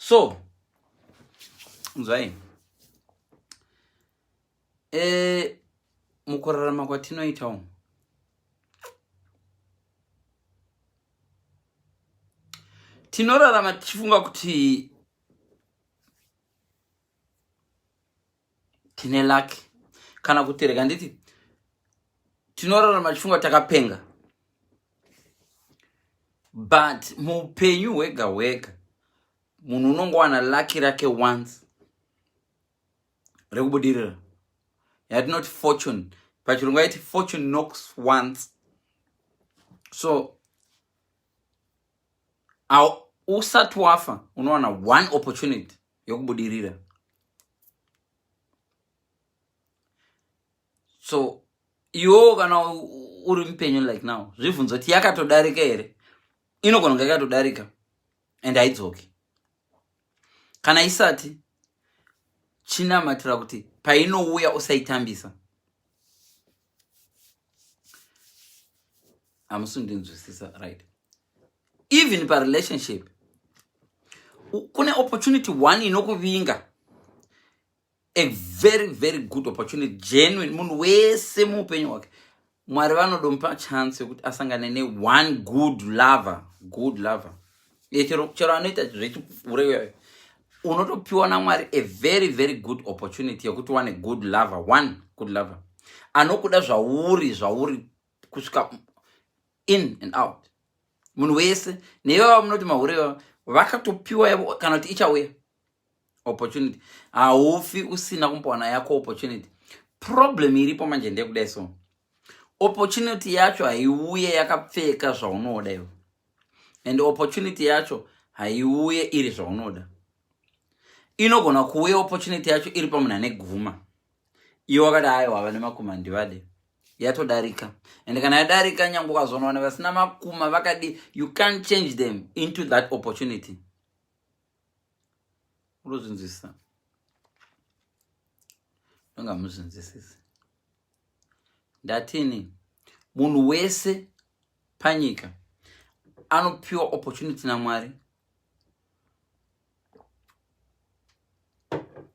So nzwai mukurarama kwatinoitawo tinorarama tichifunga kuti tine luck kana kuti rega nditi tinorarama tichifunga takapenga, but muupenyu hwega hwega munhu unongowana lucky rake once rekubudirira, yatinoti fortune. Pachirungu yaiti fortune knocks once. So usati wafa unowana one opportunity yokubudirira. So iwo kana uri mupenyu like now zvibvunzo kuti yakatodarika here, inogona kunge yakatodarika and haidzoki. Kana isati chinamatira kuti painouya usaitambisa. Amusundinzwisisa, right? Even pa relationship kune opportunity one inokuvinga, a very very good opportunity, genuine. Munhu wese muupenyu hwake Mwari vanodompa chance yekuti asangane ne one good lover. Chero anoita zvechipfurewe unotopiwa naMwari a very very good opportunity yekuti one good lover anokuda zvauri kusvika in and out. Munhu wese neivava munoti mahureva vakatopiwa yavo kana kuti ichauya opportunity. Haufi usina kumbowana yako opportunity. Problem iripo manje ndekudai so opportunity yacho haiuye yakapfeka zvaunoda iwe, and opportunity yacho haiuye iri zvaunoda. Inogona kuuya opportunity yacho iri pamunhu ane guma, iwe wakati hayi wava nemakuma ndivade, yatodarika. And kana yadarika nyange ukazonowana vasina makuma vakadi, you can't change them into that opportunity. Urozvinzwisisa? Nongamuzvinzwisisi. Ndatini munhu wese panyika anopiwa opportunity naMwari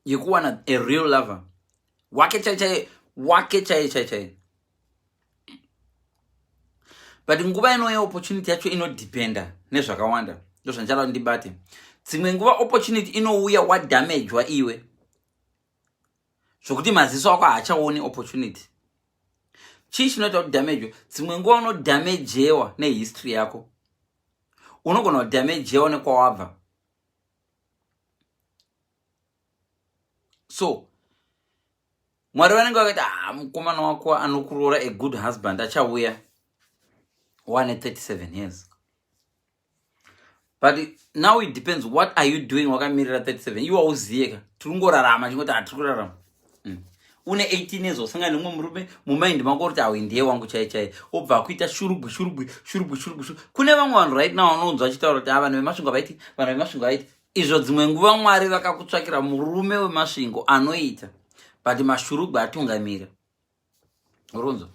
yekuwana a real lover wake chaiye. But nguva inouya opportunity yacho inodependa nezvakawanda. Ndozvandichada ndibate. Dzimwe nguva opportunity inouya wadamagewa iwe zvokuti maziso ako haachaoni opportunity. Chii chinoita kuti damage? Dzimwe nguva unodamagewa nehistory yako, unogona kudamagewa nekwawabva. So Mwari vanenge vakati mukomana wako anokuroora a good husband achauya one at 37 years. But now it depends, what are you doing wakamirira 37? Iwe hauziyeka tirungorarama chingoti tirikurarama. Une 18 years osangana nemumwe murume mumind mako kuti awe ndiye wangu chaiye, obva akuita shurubwi. Kune vamwe vanhu right now vanonzwa achitaura kuti vanhu vemasvingo vaiti izvo. Dzimwe nguva Mwari vakakutsvakira murume wemasvingo anoita, but mashurugwi atungamira. Uronzo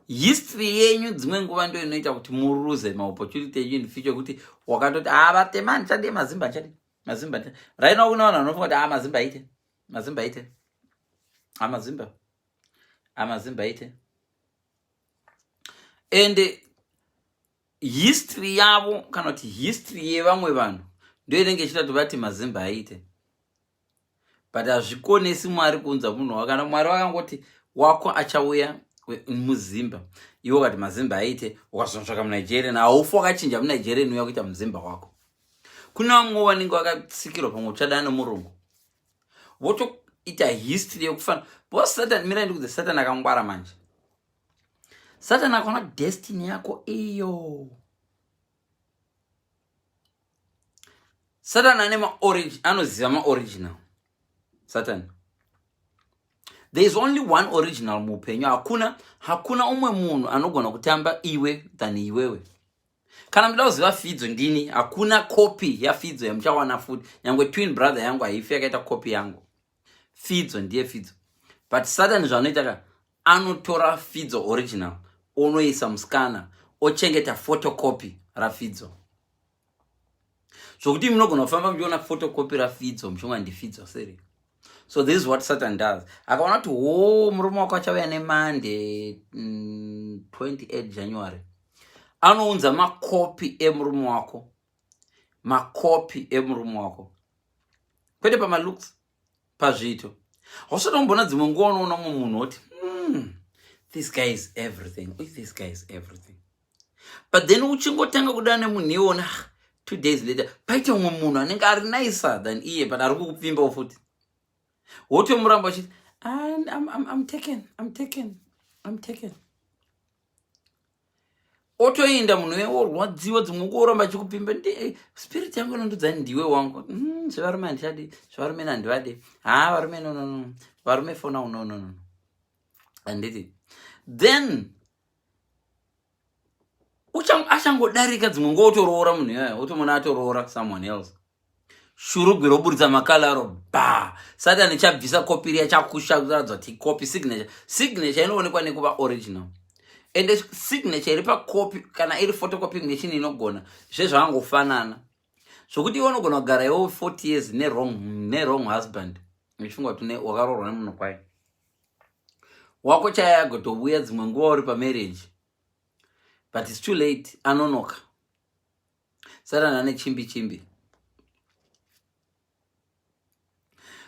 history yenyu dzimwe nguva ndio inoita kuti muruze maopportunity yenyu in future, kuti wakatoti vatemani chade mazimba right now. Kuna vanhu vanofunga kuti amazimba ite. And history yavo kana kuti history yevamwe vanhu ndio inenge ichita kuti vati mazimba aite, but hazvikonesi Mwari kuunza munhu. Kana Mwari vakangoti wako achauya muzimba, iwe ukati mazimba aite, ukazotsvaka muNigerian haufi wakachinja muNigerian uya kuita muzimba wako. Kuna vamwe vanenge vakatsikirwa pamwe uchadana nemurungu votoita history yekufana. Because Satan, mira ndikuti Satan akangwara manje. Satan akaona destiny yako iyo. Satan anoziva ma-original. Satan, there is only one original muupenyu. Hakuna umwe munhu anogona kutamba iwe than iwewe. Kana mda kuziva fidzo ndini, hakuna copy ya fidzo yamuchawana futi. Nyangwe twin brother yangu haifi yakaita copy yangu. Fidzo ndiye fidzo. But Satan zvanoita anotora fidzo original, onoisa musikana, ochengeta photocopy rafidzo. zvokuti munogona kufamba muchiona photocopy rafidzo muchingwa ndifidzo seri. So this is what Satan does. Akaona kuti murume wako achauya neMonday 28 January. Anounza makopi emurume wako. Makopi emurume wako. Kwete pamalooks, pazvito. Hausatomboona dzimwe nguva unoona munhu oti this guy is everything. This guy is everything. But then uchingotanga kudana nemunhu iwona 2 days later paita umwe munhu anenge ari nicer than iye but ari kukupfimba futi. Wotomuramba achiti I'm taken. Otoenda munhu worwadziwa dzimwe nguva oramba achikupimba spirit yangu inondudza ndiwe wangu. Zvevarume handichadi, zvevarume handivade. Varume no. Varume for now no. Handiti. Then achangodarika dzimwe nguva otoroora munhu iyoyo, otomona atoroora someone else. Shurugwi roburitsa makalaro ba. Satan chabvisa kopi riya chakusha kuratidza kuti copy signature inoonekwa nekuva original. And signature iri pakopi kana iri photocopy machine inogona zvezvangofanana. Zvokuti iwe unogona kugara iwo 40 years ne wrong husband. Uchifunga kuti wakaroorwa nemunhu kwaye. Wako chayagotouya dzimwe nguva uri pamarriage. But it's too late. Anonoka. Satan ane chimbi.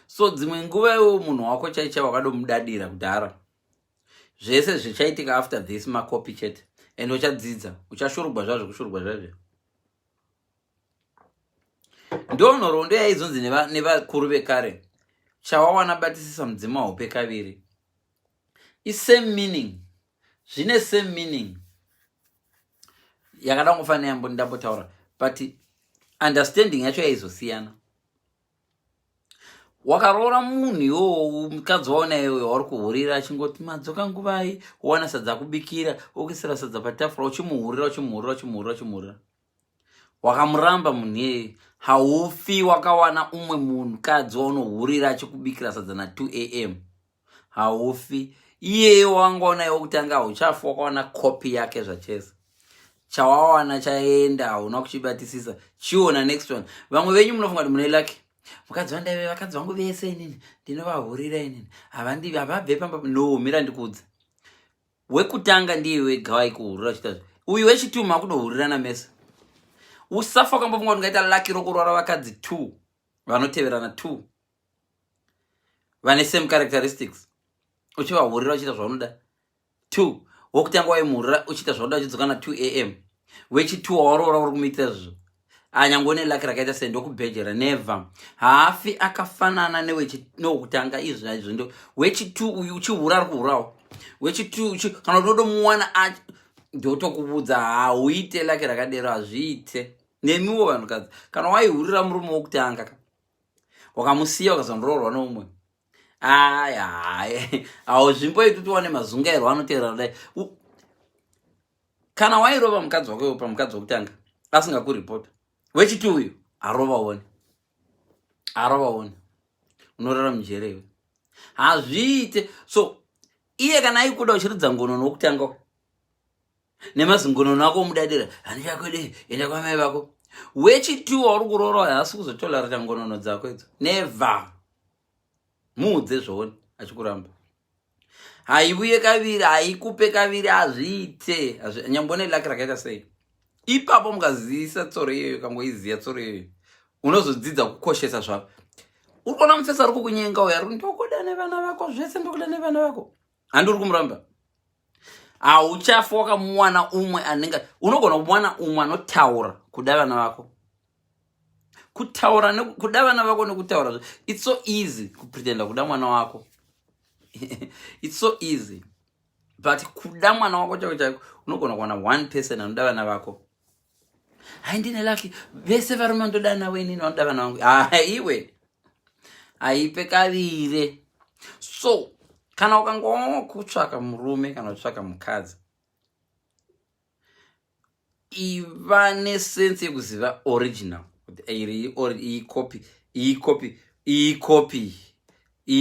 So dzimwe nguva iwo munhu wako chaicha wakadomudadira kudhara. Zvese zvichaitika after this makopi chete. And uchadzidza. Uchashurugwa zvazvo kushurugwa zvazvo. Ndo nhoroondo yaizonzi nevakuru vekare. Chawawana batisisa mudzima hope kaviri. Is same meaning. Zvine same meaning. Yakada ngofana yambo ndambotaura. But understanding yacho yaizosiyana. Wakaroora munhu iwowo mukadzi waona iwe wari kuhurira achingoti madzoka nguvai wana sadza kubikira okisira sadza patafura uchimuhurira. Wakamuramba munhu iyeye haufi wakawana umwe munhukadzi waunohurira achikubikira sadza na 2 am. Haufi. Iyeye wangaona iwe kutanga hauchafi wakawana kopi yake zvachese. Chawawana chaenda hauna kuchibatisisa. Chiona next one. Vamwe venyu munofunga kuti mune lucky. Mukadzi wandaive vakadzi vangu vese inini ndinovahurira inini havabve pamba no mira ndikudza. Wekutanga ndiye wega waikuhurira chitazvo. Uyu wechituma akunohurirana mese. Usafa kambofunga kuti ngaita lucky rokurwara vakadzi 2 vanoteverana 2 vane same characteristics. Uchivahurira uchiita zvaunoda 2 wokutanga waimuhurira uchiita zvaunoda uchidzoka na 2 am. Wechi2 waroora uri kumuitira zvizvo. Anyangone lucky rakaita sendokubhejera never. Hafi akafanana newekutanga izvo naizvo ndo. Wechi2 uyu uchihura ari kuhurawo. Wechi2 kana unodomuwana ndotokubudza hauite lucky rakadero hazviite. Nemiwo vanhukadzi kana waihurira murume wokutanga wakamusiya ukazondoroorwa noumwe. Hauzvimboiti kuti wane mazungairwo anoteerera kudai. Kana wairova mukadzi wako pamukadzi wokutanga asingakuripota. Wechi2 uyu arovaoni unorara mujere iwe hazviite. So iye kana aikuda uchiridza ngonono wokutanga nemazungonono ako omudadira handichakwede enda kwamai vako. Wechi2 wauri kuroora haasi kuzotolerera ngonono dzako idzo never. Muudze zvooni achikuramba. Haiuye kaviri haikupe kaviri hazviite. Nyambone lucky rakaita sei. Ipapo mukazivisa tsoro iyoyo kangoiziya tsoro iyoyo unozodzidza kukoshesa zvavo. Uri kuona mufesa ari kukunyenga uya ari ndokuda nevana vako zvese ndokuda nevana vako. Handuri kumuramba. Hauchafa wakamuwana umwe anenge unogona kumuwana umwe anotaura kuda vana vako. Kutaura kuda vana vako nekutaura. It's so easy kupretenda kuda mwana wako. It's so easy. But kuda mwana wako chako unogona kuwana one person anoda vana vako. Haindine lucky vese varume ndoda nawe inini vanoda vana vangu. Iwe haipe kavire. So kana ukanga kutsvaka murume kana kutsvaka mukadzi iva nesense yekuziva original. Iyi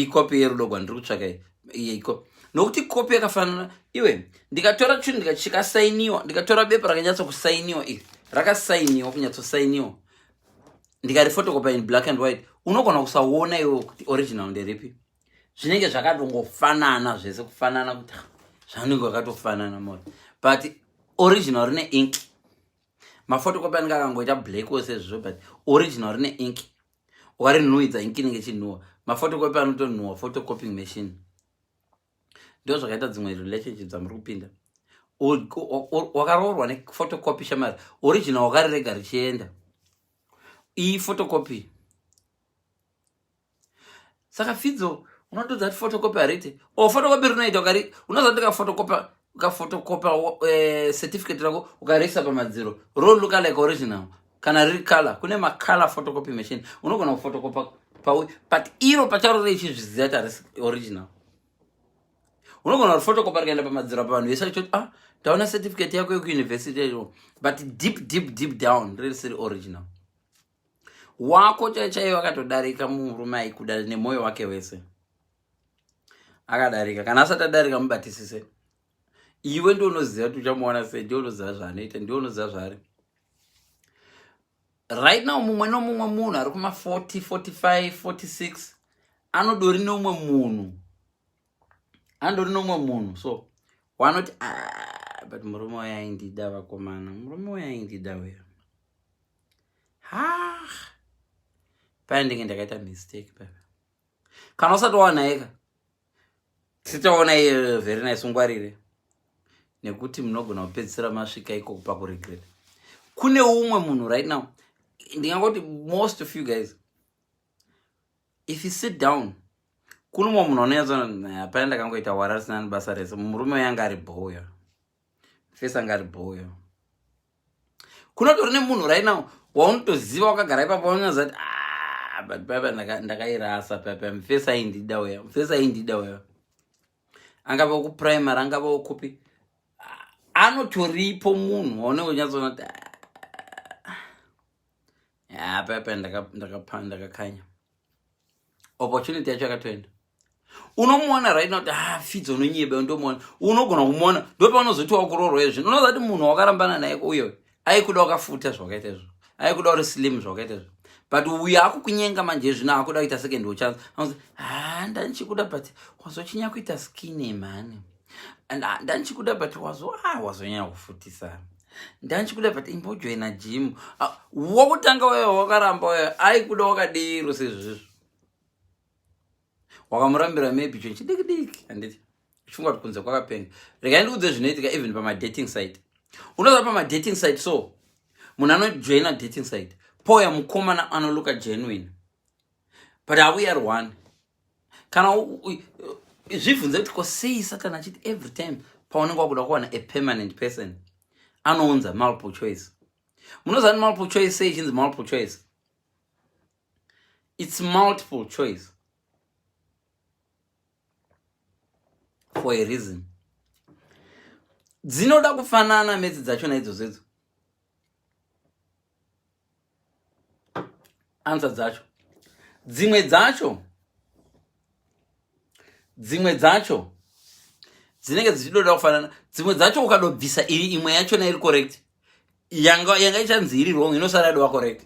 copy yerudo gwandiri kutsvaka iyi copy. Nokuti copy yakafanana iwe ndikatora chinhu chikasainiwa ndikatora bepa rakanyatsa kusainiwa iri rakasainiwa kunyatsosainiwa ndikari photocopy in black and white, unogona kusaona iwo kuti original nderipi. Zvinenge zvakadongofanana zvese kufanana kuti zvanenge vakatofanana mora. But original rine ink. Mafotocopy anenge akangoita black wose zvizvo, but original rine ink. Ukarinhuhwidza ink inenge ichinhuhwa. Mafotocopy anotonhuhwa photocopying machine. Ndio zvakaita dzimwe relationships dzamuri kupinda. Wakaroorwa nephotocopy shamari, original wakarirega richienda. Iyi photocopy. Saka fidzo unotodza kuti photocopy harite. Photocopy rinoita ukari unozotika photocopy certificate rako ukarisa pamadziro. Roll look like original. Kana riri color, kune color photocopy machine. Unogona photocopy but iro pacharo richizviziva kuti harisi original. Unogona photocopy rikaenda pamadziro pavanhu vese vachiti taona certificate yako yekuuniversity, but deep down riri original. Wako chaiyo akatodarika murume aikuda nemoyo wake wese. Akadarika, kana asati adarika mubatisise. Iwe ndio unoziva kuti uchamuona sei, ndio unoziva zvaanoita, ndio unoziva zvari. Right now mumwe nomumwe munhu ari kuma 40, 45, 46 anodori nomumwe munhu. Andori nomumwe munhu. So wanoti but murume uyu aindida vakomana. Murume uyu aindida uyu. Paya ndenge ndakaita mistake paya. Kana usati waona eka, tichaona iye very nice ungwarire. Nekuti munogona kupedzisira masvika ikoko pakuregret. Kune umwe munhu right now, ndingangoti most of you guys, if you sit down, kune umwe munhu anonyatsa paya ndakangoita wararisina basa rese, murume yanga ari bhoya. Face anga ari bhoya. Kunotori nemunhu right now waunotoziva wakagara ipapo waunoziva but papa ndakairasa papa mfesa indida uya. Angava ku primary, angava kupi. Anotoripo munhu waone unyatsoona kuti papa ndakakanya. Opportunity yacho yakatoenda. Unomuona right now kuti fidzo unonyebe ndomuona. Unogona kumuona ndopa unozoti wakuroorwa izvi. Unoziva kuti munhu wakarambana naye uyo aikuda wakafuta zvakaita izvo. Aikuda uri slim zvakaita izvo. But uya akukunyenga manje zvino akuda kuita second chance. Anozi ndanchikuda but wazochinya kuita skinny man. And ndanchikuda but wazonya kufutisa. Ndanchikuda but imbojoina gym. Wakutanga wewe wakaramba wewe aikuda wakadiro sezvo. Wakamurambira maybe chidiki anditi. Chunga tukunze kwakapenga. Rega ndikudze zvinoitika even pama dating site. Unoziva pama dating site, so munhu anojoina dating site. Poya mukomana anoluka genuine. But we are one. Kana zvibvunze kuti kosei Satani achiti every time paunenge wakuda kuwana a permanent person anounza multiple choice. Munoziva multiple choice sei chinzi multiple choice? It's multiple choice for a reason. Dzinoda kufanana medzi dzachona idzodzo. Answer dzacho. Dzimwe dzacho dzinenge dzichidoda kufanana. Dzimwe dzacho ukadobvisa iri imwe yachona iri correct, yanga ichanzi iri wrong, inosara yadova correct.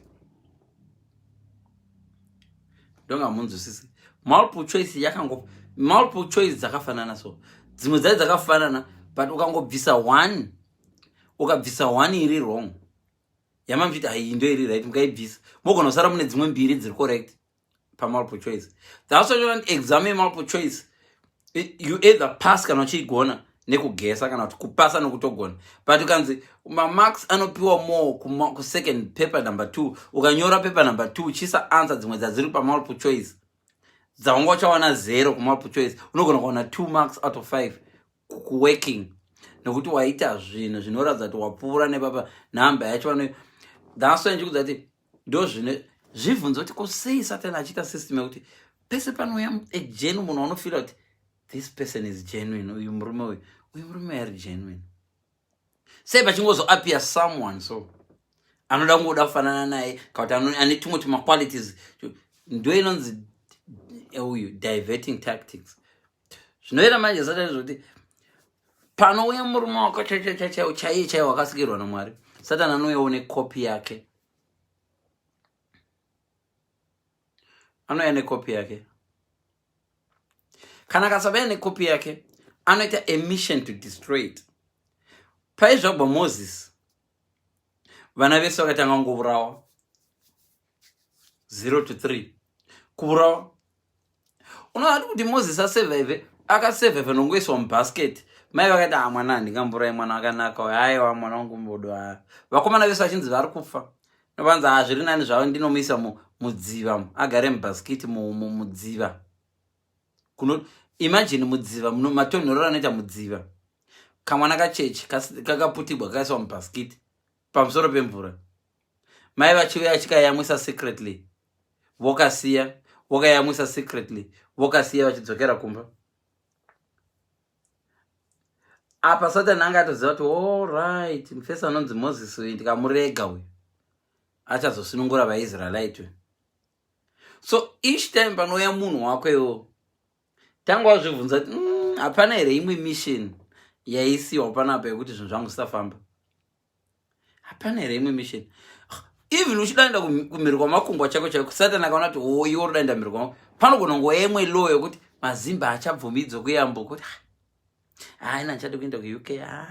Ndonga munzwisisi. Multiple choice dzakafanana so. Dzimwe dzacho dzakafanana but ukangobvisa one, ukabvisa one iri wrong, yamamvita ndio iri right, mukaibvisa mogona kusara mune dzimwe mbiri dziri correct pa multiple choice. That's why you exam multiple choice, you either pass kana uchigona nekugesa kana kuti kupasa nokutogona. But ukanzi marks anopiwa more ku second paper number 2, ukanyora paper number 2 chisa answer dzimwe dziri pa multiple choice dzaunga uchawana 0 ku multiple choice, unogona kuwana 2 marks out of 5 ku working nokuti waita zvinhu zvinoratidza kuti wapfuura nepapa namba yacho vano. That's why ndikuti kuti ndo zvine zvibvunzo kuti kosei Satani achiita system yekuti pese panouya genuine munhu anofila kuti this person is genuine, uyu murume ari genuine. Sei pachingozo appear someone so anoda kungoda kufanana naye kana kuti ane tumwe tuma qualities, ndo inonzi uyu diverting tactics. Zvinoita manje Satani zvoti panouya murume wako chaiye wakasikirirwa naMwari, Satani anouyawo necopy yake. anouya nekopi yake. Kana akasauya nekopi yake, anoita a mission to destroy it. Paizvabva Moses, vana vese vakatanga kuvurawa 0 to 3 kuvurawa. Unoziva kuti Moses asurvive, akasurvive nongoiswa mubhasiketi. Mai vakati mwana handingamburai mwana akanaka uyu, haiwa mwana wangu mbodo. Vakomana vese vachinzi vari kufa. Novanzi zviri nani zvavo ndinomuisa mudziva, agare mubhasiketi mudziva. Imagine mudziva, matonhorero anoita mudziva. Kamwana kachechi kakaputirwa kakaiswa mubhasiketi pamusoro pemvura. Mai vachiuya achikayamwisa secretly, vokasiya, vokayamwisa secretly, vokasiya vachidzokera kumba. Apa Satani anga atoziva kuti alright, mufesi anonzi Moses uyu ndikamurega uyu achazosunungura vaIsraelite. So each time panouya munhu wakwewo, tanga wazvibvunza kuti hapana here imwe mission yaisiwa panapa yekuti zvinhu zvangu zvisafamba? Hapana here imwe mission? Even uchidaenda kumhiri kwamakungwa chako chako, Satani akaona kuti iwe udaenda mhiri kwamakungwa, panogona nguva imwe law yokuti mazimba achabvumidzwa kuyambo kuti haina ndichada kuenda ku-UK,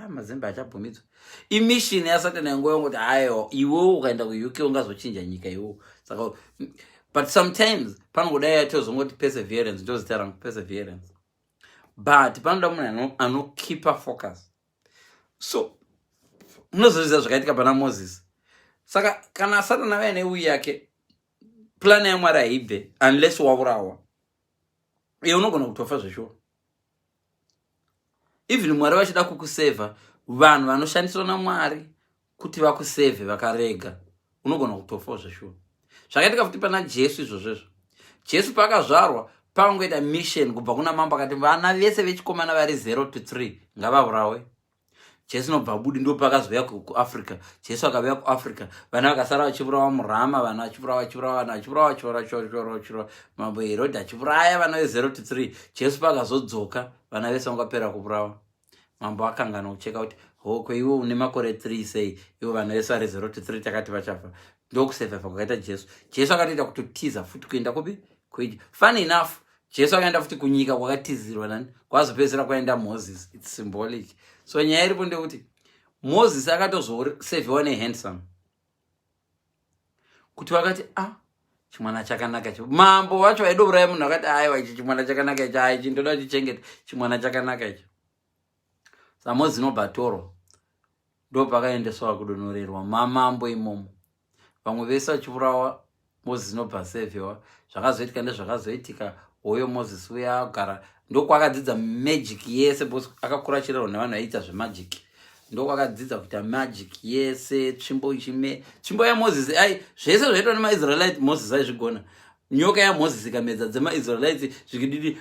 mazimba achabvumidzwa. Imission yaSatani yanguva yongoti haiwa iwewo ukaenda ku-UK ungazochinja nyika iwewo. Saka but sometimes panongoda yatozongoti perseverance, ndozita rangu perseverance. But panoda munhu anokeepa focus. So munozozviziva zvakaitika pana Moses. Saka kana Satani auya neuyi yake, plan yaMwari haibve unless waurawa. Iwe unogona kutofa zveshuwa. Even Mwari vachida kukuseva, vanhu vanoshandiswa naMwari kuti vakuseve vakarega, unogona kutofa zveshuwa. Zvakaitika futi pana Jesu izvozvo. Jesu pakazvarwa pakangoita mission kubva kuna mambo akati vana vese vechikomana vari 0 to 3 ngavaurawe. Jesu nobva budi ndo pakazouya kuAfrica. Jesu akauya kuAfrica, vana vakasara vachivurawa muRama, vana vachivurawa. Mambo Herodhi achivuraya vana ve0 to 3. Jesu pakazodzoka, vana vese vakapera kuvurawa. Mambo akangana kucheka kuti kweiwe une makore 3 sei, ivo vana vese vari 0 to 3 takati vachafa. Ndokusurvive kwakaita Jesu. Jesu akatoita kutotiza futi kuenda kupi? Funny enough, Jesu akaenda futi kunyika kwakatizirwa nani? Kwazopedzisira kwaenda Moses. It's symbolic. So nyaya iripo ndekuti Moses akatozoseviwa nehandsome. Kuti vakati chimwana chakanaka ichi. Mambo vacho vaidouraya munhu akati aiwa ichi chimwana chakanaka ichi, ichi ndoda kuchichengeta, chimwana chakanaka ichi. Saka Moses nobva atorwa, ndo pakaendeswa kudonhorerwa mamambo imomo. Vamwe vese vachivurawa, Moses nobva aseviwa. Zvakazoitika ndezvakazoitika. Uyo Moses uya agara, ndokwakadzidza magic yese, because akakura achirerwa nevanhu vaiita zvemagic. Ndokwakadzidza kuita magic yese, tsvimbo yaMoses, zvese zvaitwa nemaIsraelite Moses aizvigona. Nyoka yaMoses ikamedza dzemaIsraelite zvikididi,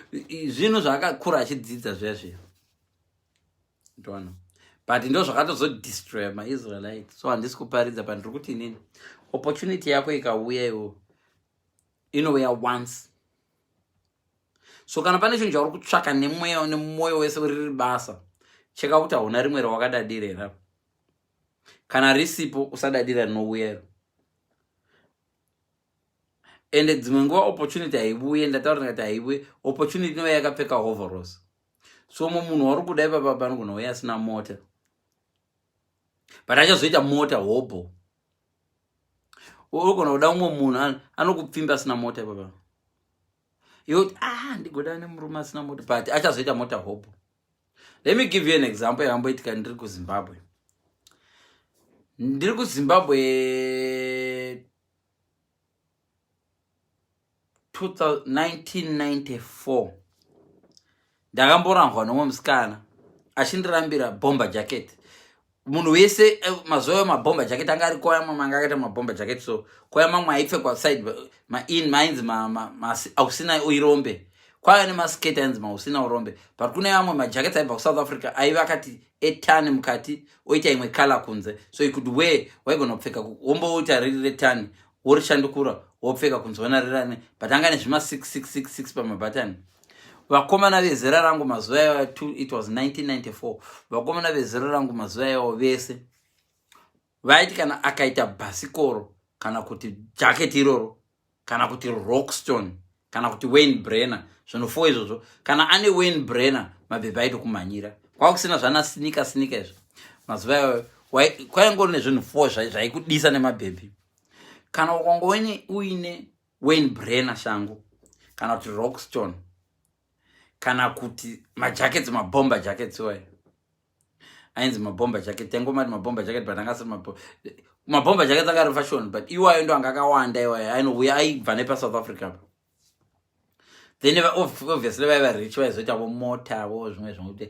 zvinhu zvaakakura achidzidza zvezvo. Ndona. But ndo zvakatozodestroy maIsraelite. So handisi kuparidza, but ndiri kuti nini? Opportunity yako ikauya iwo, inouya once. So kana pane chinhu chauri kutsvaka nemwoyo wese riri basa, cheka kuti hauna rimwe rawakadadira. Kana risipo usadadira rinouya iro. Ende dzimwe nguva opportunity haibuye, ndataura ndikati haibuye, opportunity inouya yakapfeka overalls. So munhu wari kuda ipapa panogona uya asina mota, but achazoita mota hobo. Urigona kuda umwe munhu anokupfimba asina mota ipapa. Iwe ndigoda nemurume asina mota, but achazoita mota hobo. Let me give you an example yamboitika ndiri kuZimbabwe. Ndiri kuZimbabwe 1994. Ndakamborangwa nomwe musikana achindirambira bomber jacket. Munhu wese mazuva mabomber jacket anga ari koyama, manga akaita mabomber jacket. So koyama mamwe aipfekwa side mainzi ausina uirombe, kwaiva nemasketi ainzi mausina urombe. But kune amwe majackets aibva kuSouth Africa aiva akati etani mukati oita imwe color kunze, so you could wear, waigona kupfeka womboita riri retani worishandukura wopfeka kunze wona rirane, but anga nezvima 6666 pamabhatani. Vakomana vezera rangu mazuva yawo, it was 1994. Vakomana vezera rangu mazuva yawo vese vaiti kana akaita bhasikoro, kana kuti jacket iroro, kana kuti rockstone, kana kuti Wayne Brenner zvinofo izvozvo kana ane Wayne Brenner mabhebhi aito kumhanyira kwakusina zvana sneaker izvo mazuva kwaingori nezvinhu 4 zvaikudisa nemabhebhi kana ukangove uine Wayne Brenner shangu kana kuti Rockstone kana kuti majackets mabomber jackets waye ainzi mabomber jacket tengomati mabomber jacket but angasi mabomber jacket akari fashion but iwayo ndo angakawanda iwayo ainouya aibva nepaSouth Africa they never obviously vaiva rich vaizoita mota zvimwe zvinoite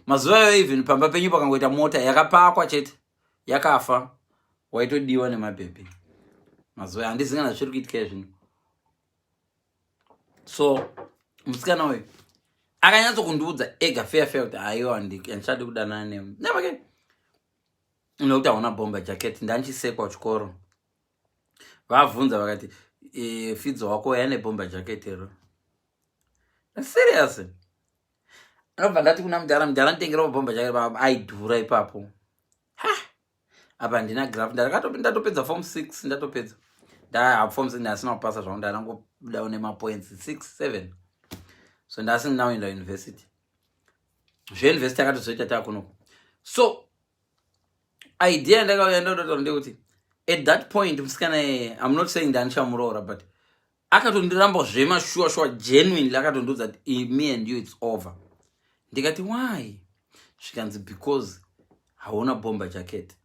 mazuva ayo even pamba penyu pakangoita mota yakapakwa chete yakafa waitodiwa nemabhebhi mazuva handizingana zviri kuitika zvino so musikana uyu akanyatso kundiudza ega fair kuti aiwa handichadi kudanana nemi nevake nokuti hauna bomber jacket ndanchisekwa kuchikoro vabvunza vakati fidzo wako yane bomber jacket ero serious anobva ndati kuna mudhara nditengera bomber jacket aidhura ipapo apa ndina graph ndatopedza form 6 ndatopedza form 6 ndasina kupasa zvangu ndangobudawo nemapoints 6 7 so ndasina now in the university zveuniversity akatozoita takunoko so idea ndakauya ndototora ndekuti at that point musikana I'm not saying ndanichamurora but akatondiramba zvemashuwa genuinely akatondiudza kuti me and you it's over ndikati why zvikanzi because hauna bomber jacket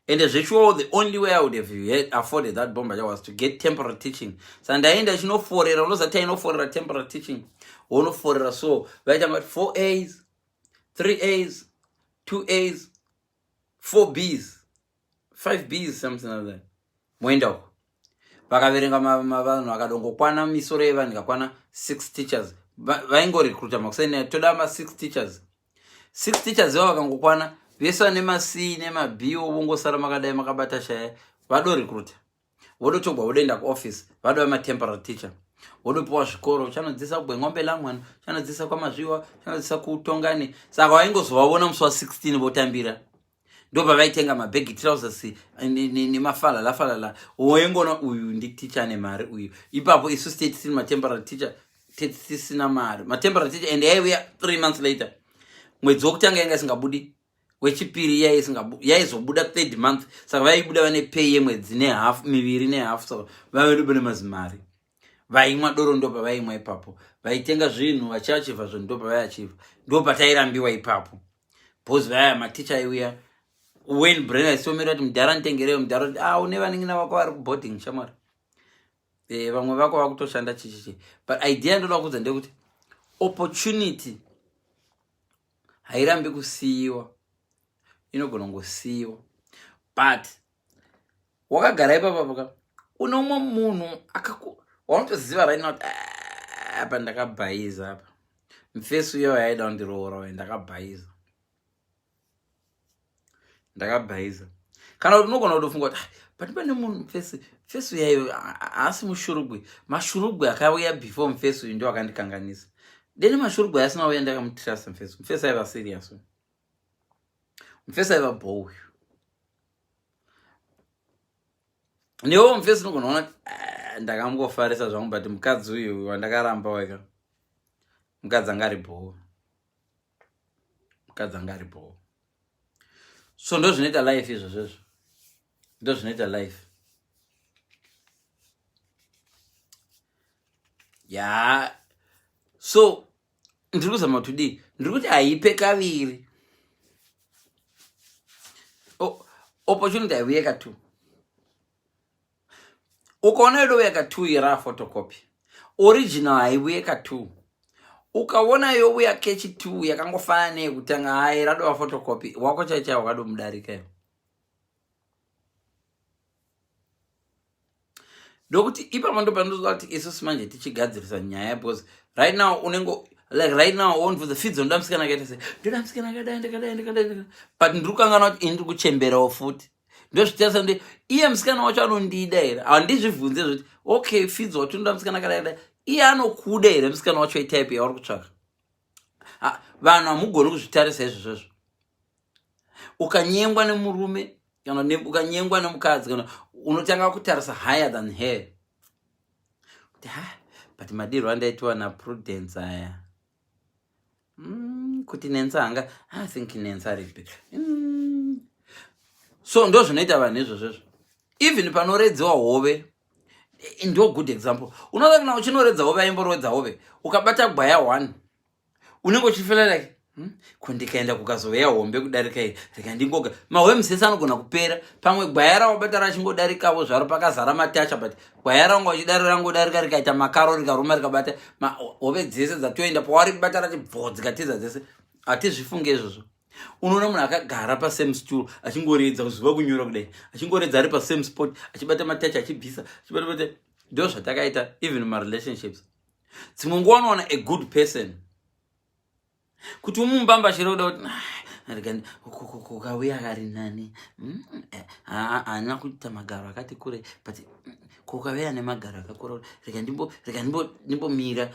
and zveshuwa the only way I would have afforded that bomber jacket was to get temporary teaching so ndaenda chinoforera unozati ainoforera temporary teaching unoforera so vaita 4 A's 3 A's 2 A's 4 B's 5 B's something like that moenda uko vakaverenga vanhu vakadongokwana misoro yevanhu ikakwana 6 teachers vaingorecruita makuseni toda 6 teachers ivo vakangokwana vese vane C nemaB vongosara makadai makabata shaya vadorecruita vodotogwa vodoenda kuoffice vadova matemporary teacher vodopiwa zvikoro chanodzisa kugweng'ombe lamwana chanodzisa kwamazviwa chanodzisa kutongani saka vaingozovavona musi wa16 votambira ndopa vaitenga mabhegi trousers nemafalala woingona uyu nditicha ane mari uyu ipapo isu state sina matemporary teacher tisina mari matemporary teacher and yaiuya 3 months later mwedzi wokutanga yanga isingabudi wechipiri yaizobuda 3rd month saka vaibuda vane pay yemwedzi miviri nehalf saka vaidobe nemazimari vaimwa doro ndopa vaimwa ipapo vaitenga zvinhu vachiachivha zvinhu ndopa vaiachivha ndopa tairambiwa ipapo bhozi vaya maticha aiuya Wayne Brenner isomera kuti mudhara nitengereyo mudhara kuti une vaningina vako vari kuboarding shamwari vamwe vako vakutoshanda chichichi but idea ndoda kuudza ndekuti opportunity hairambi kusiyiwa inogona kungosiyiwa but wakagara ipapo une umwe munhu wanotoziva right now kuti apa ndakabhayiza apa mufesi uyo yaida kundiroora wayo ndakabhayiza kana kuti unogona kutofunga kuti but pane munhu mufesi uyayo haasi mushurugwi mashurugwi akauya before mufesi uyu ndio akandikanganisa deni mashurugwi asina uya ndakamutrust mufesi aiva serious mufesi aiva bow newo mufesi unogona kuona kuti ndakangofarisa zvangu but mukadzi uyu wandakaramba weka mukadzi anga ari bow so ndo zvinoita life izvozvo ndo zvinoita life so ndiri kuzama kuti ndiri kuti haipe kaviri opportunity haiuye ka2 ukaona yodouya ka2 ira photocopy original haiuye ka2 ukaona youya kechi2 yakangofana neyekutanga hai radova photocopy wako chaichai wakadomudarika ndokuti ipapo ndo pandozoda kuti isusu manje tichigadzirisa nyaya because right now unengo like right now wonbvudza fidzo ndoda musikana akaita sei ndoda musikana akadai but ndiri kukangana kuti ndiri kuchemberawo futi ndozvitarisa ndi iye musikana wacho anondida here handizvibvunze zvoti okay fidzo wati ndoda musikana akadai iye anokuda here musikana wacho itype yauri kutsvaka vanhu hamugoni kuzvitarisa izvozvozvo ukanyengwa nemurume kana ukanyengwa nemukadzi kana unotanga kutarisa higher than her but madirwa andaitwa na Prudence aya kuti nensanga I think nensa ripi so ndo zvinoita vanhu izvozvo even panoredzewa hove ndo good example unoona kana uchinoredza hove aimboredza hove ukabata gwaya 1 unenge uchifela like kundikaenda kukazoveya hombe kudarika iyi reka ndingoga mahwemsesi anogona kupera pamwe gwaya rawabata rachingodarikawo zvaro pakazara matacha but gwaya rangu wachidarira rangodarika rikaita makaro rikaruma rikabata hove dzese dzatoenda pawari kubata rachibvo dzikatiza dzese hatizvifunge izvozvo unoona munhu akagara pasame stool achingoredza kuziva kunyura kudai achingoredza ari pasame spot achibata matacha achibvisa achibata ndo zvatakaita even marelationships dzimwe nguva unoona a good person kuti umumbamba chiro kuda kuti kukauya kari nani haana kuita magaro akati kure but kukauya nemagaro akakura reka ndimbomira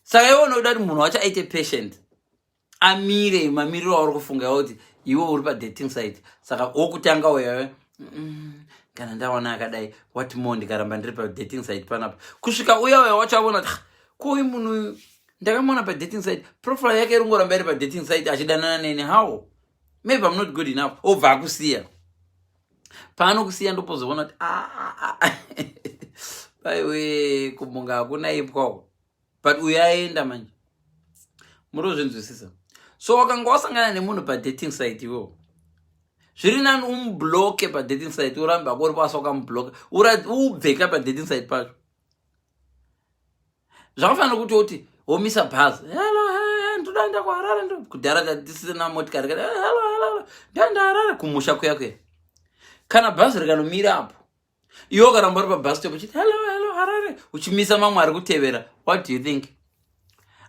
saka iwo unoda kuti munhu wacho aite patient amire mamiriro auri kufunga kuti iwe uri padating site saka wokutanga wewe kana ndaona akadai what more ndikaramba ndiri padating site panapa kusvika uya wewe wachaona kuti koi munhu ndakamona padating site profile yake irongoramba iri padating site achidanana nene how maybe I'm not good enough obva akusiya paanokusiya ndopozoona kuti baiwe kubonga hakuna ipwawo but uyaenda manje muri kuzvinzwisisa so wakanga wasangana nemunhu padating site iwo zviri nani umubloke padating site uramba kuri pasa ukamubloka ubveka padating site pacho zvakafanira kuti oti womisa bhazi hello ndodaenda kuharare ndo kudhara tatisina motikari hello ndaenda harare kumusha kuya kana bhazi rikanomira apo iwo karamba uri pabhasi stop uchiti hello harare uchimisa mamwe ari kutevera what do you think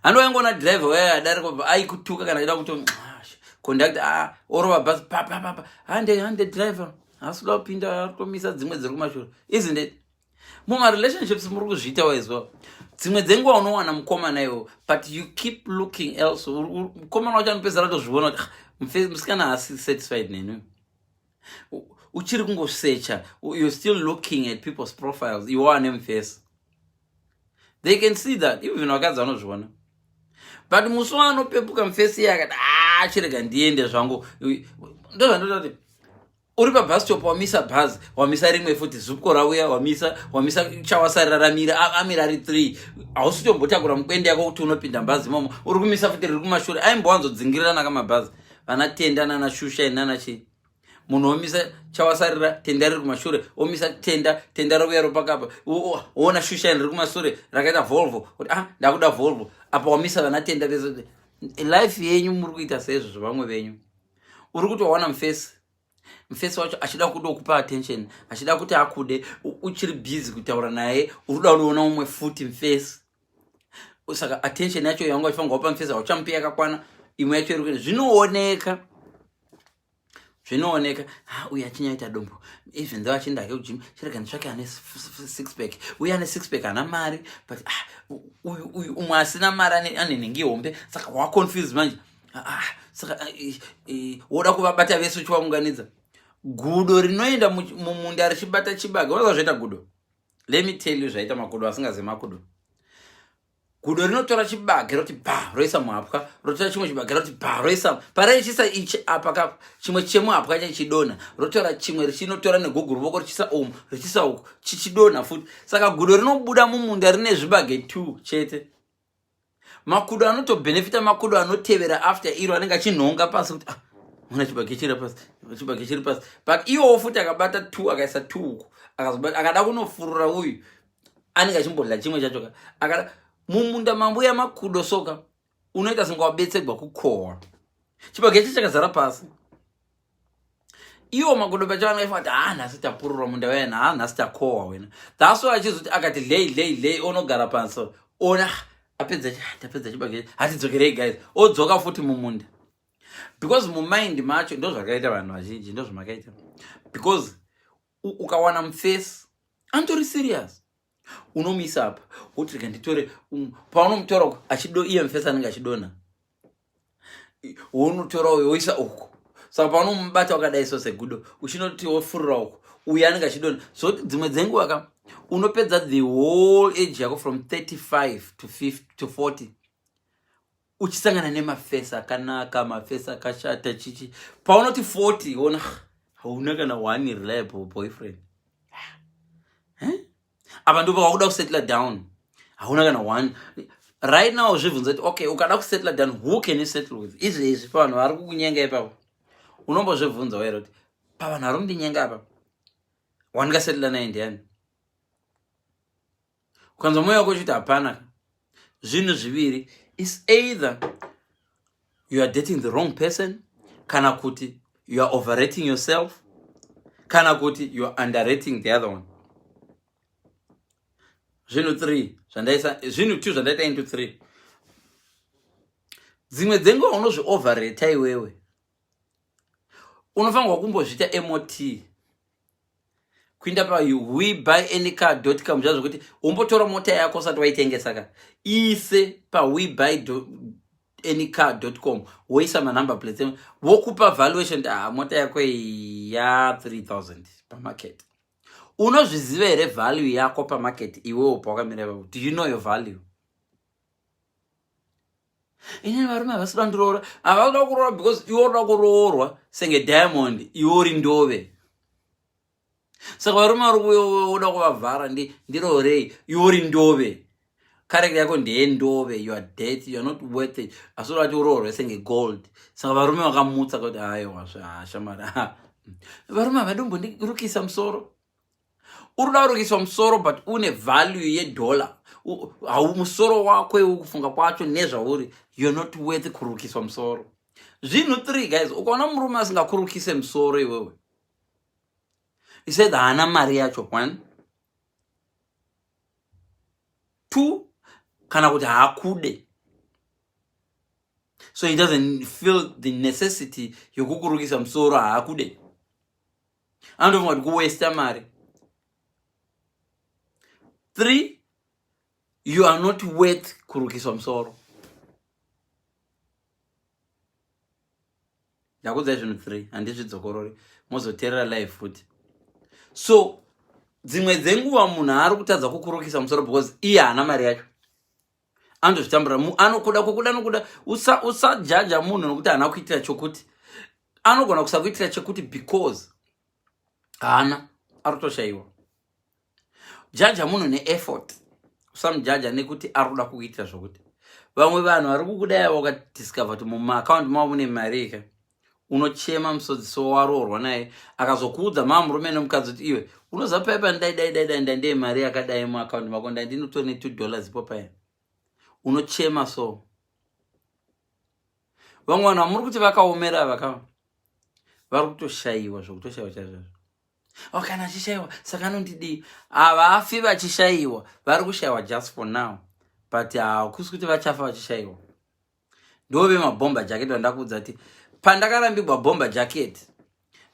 hando waingona driver waya adariko aikutuka kana ida kuti conductor orova bhazi pa hande driver asida kupinda aritomisa dzimwe dziri kumashure isn't it mumarelationships muri kuzviita waizwa dzimwe dzenguva unowana mukomana iwo but you keep looking else mukomana wacho anopedzera tozviona kuti musikana haasi satisfied nenu uchiri kungosecha you're still looking at people's profiles iwo ane mufesi they can see that even vakadzi vanozviona but musi wanopepuka mufesi yakati chirega ndiende zvangu ndozvandota kuti uri pabus stop wamisa bhazi wamisa rimwe futi zupuko rauya wamisa chawasarira ramira amira ari 3 hausi tombotakura mukwende yako kuti unopinda bhazi imomo uri kumisa futi riri kumashure aimbowanzodzingirana kamabhazi vanatenda nana shusha nana chi munhu wamisa chawasarira tenda riri kumashure wamisa tenda rauya ropakapa woona shusha riri kumashure rakaita volvo kuti ndakuda volvo apa wamisa vanatenda vese life yenyu muri kuita seizvo vamwe venyu uri kuti wawana mufesi wacho achida kukupa attention achida kuti akude uchiri busy kutaura naye uruda unoona umwe futi mufesi saka attention yacho yangu achifanirwa kupa mufesi auchamupi yakakwana imwe yacho iri zvinooneka uyu achinyaita dombo even though achinda kugym chirega nditsvake ane 6-pack uyu ane 6-pack ana mari but uyu umwe asina mari ane nhengi hombe saka waconfuse manje saka woda kuvabata vese uchivaunganidza gudo rinoenda mumunda richibata chibaga unoza zvaita gudo let me tell you zvaita makudo asingazivi makudo gudo rinotora chibaga roti roisa muhapwa rotora chimwe chibaga roti roisa paraichisa ichi apa kapo chimwe chemuhapwa chachidonha rotora chimwe richinotora negugu ruoko richisa richisa uku chichidonha futi saka gudo rinobuda mumunda rine zvibage 2 chete makudo anotobhenefita makudo anotevera after iro anenge achinhonga pasi kuti muna chibage chiri pasi but iwo futi akabata 2 akaisa 2 uku akada kunofurura uyu anenge achimbodla chimwe chacho akada mumunda mambo yamakudo soka unoita senga wabetsegwa kukohwa chibage ichi chakazara pasi iwo makudo pacho anaifa kuti nhasi tapurura munda wena nhasi takohwa wena that's why achizoti akati lei onogara pasi ona tapedza chibage hatidzokerei guys odzoka futi mumunda because mumind macho ndo zvakaita vanhu vazhinji ndo zvamakaita because ukawana mufesi antori serious unomisa apa kuti rega nditore paunomutora iye mufesi anenge achidonha unotora uyo woisa uku saka paunomubata wakadai so segudo uchinoti wofurira uku uyu anenge achidonha so dzimwe dzenguva unopedza the whole age yako from 35 to 50 to 40 uchisangana nemafesi akanaka, mafesi akashata chichi. Paunoti 40 ona hauna kana one reliable boyfriend. Apa ndipo wakuda kusettle down. Hauna kana one. Right now zvibvunza kuti okay, ukada kusettle down, who can you settle with? Izvi pano vari kukunyenga ipapo. Unombozvibvunza wero kuti pavanhu vari kundinyenga apa wangasettle naye ndiani? Ukanzwa moyo wako uchiti hapana, zvinhu zviviri, is either you are dating the wrong person, kana kuti you are overrating yourself, kana kuti you are underrating the other one. Zvinhu 2 zvandaita into 3. Dzimwe dzenguva unozvi-overrata iwewe. Unofanirwa kumbozviita MOT. Kuinda pa webuyanycar.com zvazvokuti umbotora mota yako usati waitengesa ka. Ise pa webuyanycar.com woisa manumber plate wokupa valuation mota yako ya 3000 pamarket. Unozviziva here value yako pamarket iwewe pawakamira ipapo? Do you know your value? Ine varume havasida kundiroora. Havasida kuroora because iwe unoda kuroorwa senge diamond iwe uri ndove. Saka varume vari kuda kuvavhara ndiroorei iwe uri ndove. Character yako ndeye ndove, you are dirty, you are not worth it. Asi uri vati uroorwe senge gold. Saka varume vakamutsa kuti aiwa shamara. Varume havadi kumbondirukisa musoro. Uruda kurukiswa musoro but une value yeDollar. Musoro wako kufunga kwacho nezvauri, you're not worth kurukiswa musoro. Zvinhu 3 guys, ukaona murume asingakurukise musoro iwewe, he said haana mari yacho. 1 2 kana kuti haakude, so he doesn't feel the necessity yokukurukisa musoro. Haakude, anofunga kuti kuwaste mari. 3, you are not worth kurukiswa musoro. Ndakudza zvinhu 3 handizvidzokorori mozoteerera live futi. So dzimwe dzenguva munhu ari kutadza kukurukisa musoro because iye haana mari yacho. Andozvitambura, anokuda usajaja munhu nokuti haana kuitira chokuti. Anogona kusakuitira chokuti because haana, ari kutoshayiwa. Jaja munhu neeffort. Usamujaja nekuti ari kuda kuitira zvokuti. Vamwe vanhu vari kukudaya wakadiscover kuti mumaakaunti mavo mune mari ka. Unochema musodzi so waroorwa naye akazokuudza murume nomukadzi kuti iwe unoziva paipa ndai mari yakadai muakaunti mako ndinotori $2 ipo paya. Unochema so. Vamwe vanhu vamuri kuti vakaomera vakava vari kutoshayiwa zvokutoshayiwa chaizvozvo. Kana achishayiwa saka anondidii. Havafi vachishayiwa, vari kushayiwa just for now, but hakusi kuti vachafa vachishayiwa. Ndove mabomba jacket vandakuudza kuti pandakarambirwa bomba jacket,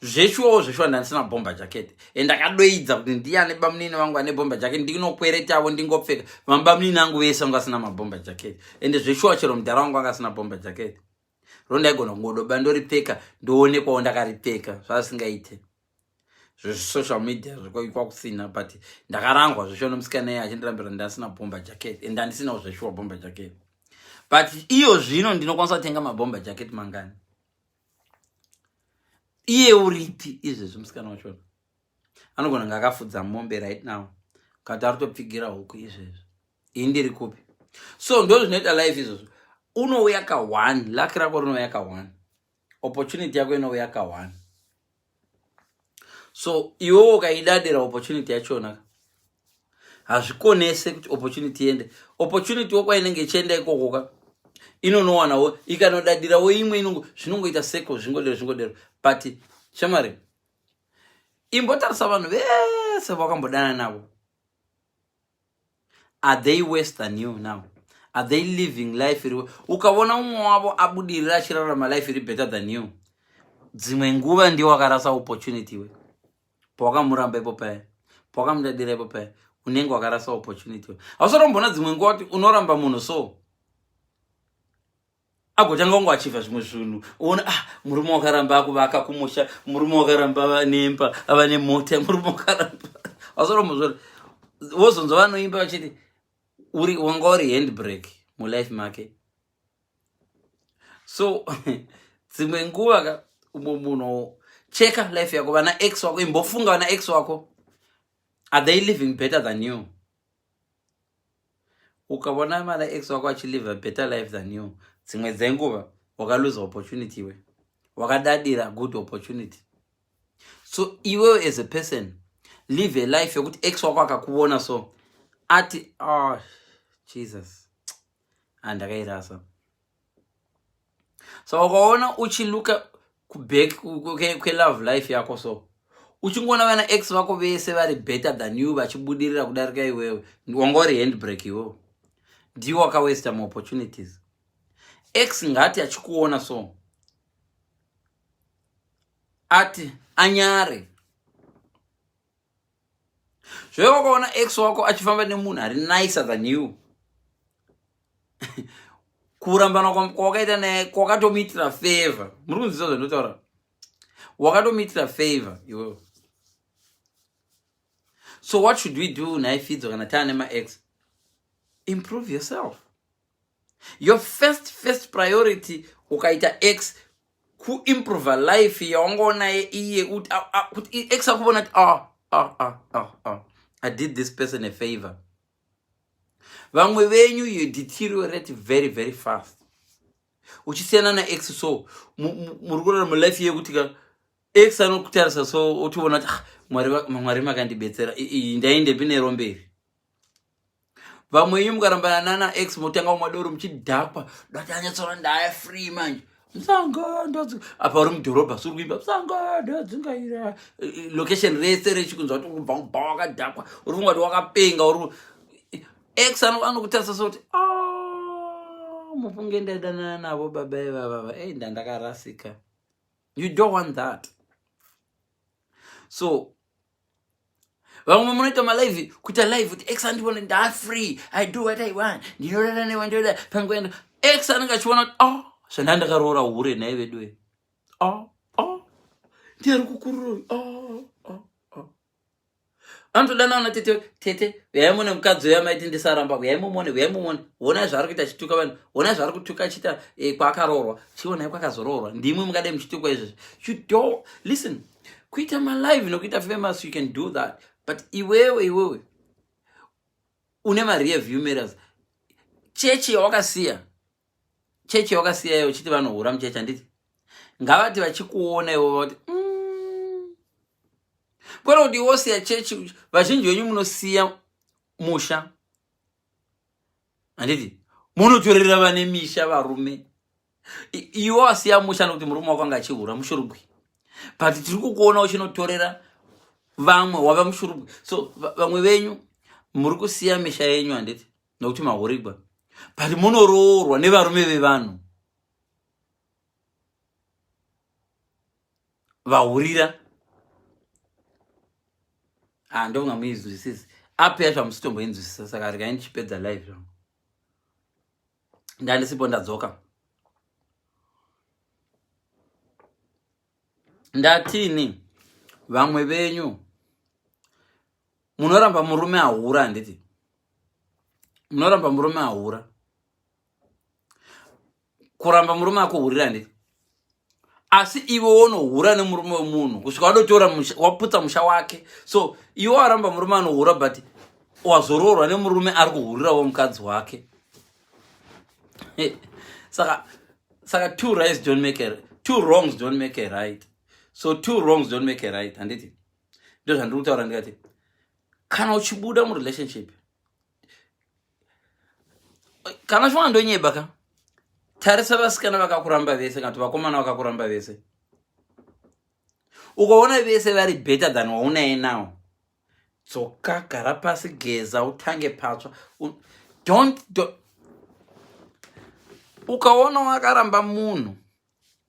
zveshuwa ndandisina bomba jacket, ndakadoidza kuti ndiani bamunini vangu ane bomba jacket, ndinokweretavo ndingopfeka. Mabamunini angu vese vanga asina mabomba jacket, ende zveshuwa chero mudhara wangu anga asina bomba jacket. Rondaigona kungodoba ndoripfeka ndoonekwawo ndakaripfeka zvasingaite. Social media kwakusina, but ndakarangwa zveshuwa nomusikana iye achindirambira ndasina bomba jacket, ende handisinawo zveshuwa bomba jacket. But iyo zvino ndinokwanisa kutenga mabomba jacket mangani. Iye uripi izvezvo musikana wacho? Anogona ngakafudza mombe right now kati ari kutopfigira huku izvezvo. Ini ndiri kupi? So ndo zvinoita life izvozvo. Unouya ka1, luck rako rinouya ka1, opportunity yako inouya ka1. So iwewe ukaidadira opportunity yachona, hazvikonese kuti opportunity iende. Opportunity wako inenge ichienda ikokoka inonowanawo, ikanodadirawo imwe zvinongoita seko zvingodero. But shamari, imbotarisa vanhu vese vakambodana navo. Are they worse than you now? Are they living life iri? Ukaona umwe wavo abudirira achirarama life iri better than you, dzimwe nguva ndiwo wakarasa opportunity we. Pawakamuramba ipo paya, pawakamudadira ipo paya, unenge wakarasa opportunity we. Hausarombona dzimwe nguva kuti unoramba munhu so agotanga kungo achiva zvimwe zvinhu. Uona murume wakaramba akuvaka kumusha, murume wakaramba nemba, ava nemota, murume wakaramba. Hausarombozvori wozonzwa vanoimba vachiti wanga uri handbrake mulife make. So dzimwe nguva munhu cheka life yako, vana ex wako, imbofunga vana ex wako, are they living better than you? Ukavona vana ex wako achilive a better life than you, dzimwe dzenguva wakalose opportunity we, wakadadira good opportunity. So iwewe as a person live a life yokuti ex wako akakuona so ati oh Jesus andakairasa. So ukaona uchiluka back love life yako, so uchingona vana ex wako vese vari better than you vachibudirira kudarika iwewe, wanga uri handbrake iwewe, ndiwo wakawasta ma opportunities. Ex ngati achikuona so ati anyare. Zve wakaona ex wako achifamba nemunhu ari nicer than you, kurambana kwakaita naye kwakatomitira favor. Muri kunzisa zvandinotaura? Wakatomitira favor iwewe. So what should we do naifidzo kana taane ma-ex? Improve yourself. Your first priority ukaita ex kuimprove life yawangaona iye kuti ex akubona kuti I did this person a favor. Vamwe venyu you deteriorate very very fast. Uchisiyana na ex so murikurara mulife yekuti ka ex anokutarisa so utiona kuti mwari makandibetsera ndainde pinero mberi. Vamwe venyu mukarambana nana ex motanga mumadoro muchidhakwa dati anyatsora ndaya free manje. Msanga ndozi apa uri mudhorobha suri kuimba msanga ndodzingaira location rese rechikunzwa kuti ubva wakadhakwa uri kunga kuti wakapenga uri ex anokutarisa so kuti mufunge ndadanana navo baba ivava ndandakarasika. You don't want that. So vamwe munoita malive kuita live kuti ex andivone nda free, I do what I want, ndinorara newandoda pangoenda. Ex anenge achiona kuti zvandandakaroora hure nai vedwe ndiari kukurura anotodana tete yaimone mukadzi yamaiti ndisaramba yaimumone wona zvaari kuita chituka vanhu, wona zvaari kutuka achita kwaakaroorwa, chionai kwakazoroorwa, ndimwe mungade muchituka izvezvi. You don't listen. Kuita malive nokuita famous, you can do that, but iwewe une ma-rearview mirrors. Chechi yawakasiya iyo chiti vanohura muchechi handiti ngavati vachikuona ivo vati kwera kuti wosiya chechi. Vazhinji venyu munosiya musha handiti munotorera vane misha varume. Iwo wasiya musha nokuti murume wako anga achihura mushurugwi, but tiri kukuona uchinotorera vamwe wava mushurugwi. So vamwe venyu muri kusiya misha yenyu handiti nokuti mahurigwa, but munoroorwa nevarume vevanhu vahurira. Ndonga muizwisisi api yacho hamusitomboinzwisisa, saka regai ndichipedza live zvangu ndandisipo ndadzoka. Ndatini vamwe venyu munoramba murume ahura handiti, munoramba murume ahura. Kuramba murume akuhurira handiti, asi iwe wonohura nemurume wemunhu kusvika wadotora waputsa musha wake. So iwe waramba murume anohura but wazoroorwa nemurume ari kuhurirawo mukadzi wake. Saka two wrongs don't make a right. So two wrongs don't make a right handiti. Ndo zvandiri kutaura ndikati kana uchibuda murelationship, kana zvona ndonyeba ka tarisa vasikana vakakuramba vese kana kuti vakomana vakakuramba vese, ukaona vese vari better than waunaye nawo, dzoka gara pasi, geza, utange patsva. Don't ukaona wakaramba munhu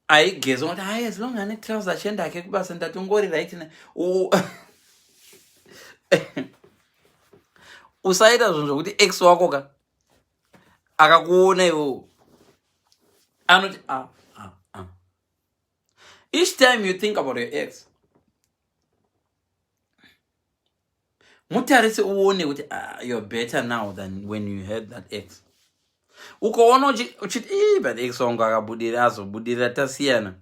aigeza kuti as long ane trouser achienda ake kubasa ndatongori right na usaita zvinhu zvokuti ex wako ka akakuona iwo anoti each time you think about your ex, mutarise uone kuti you're better now than when you had that ex. Ukaona uchiti but ex wangu akabudira azobudira tasiyana,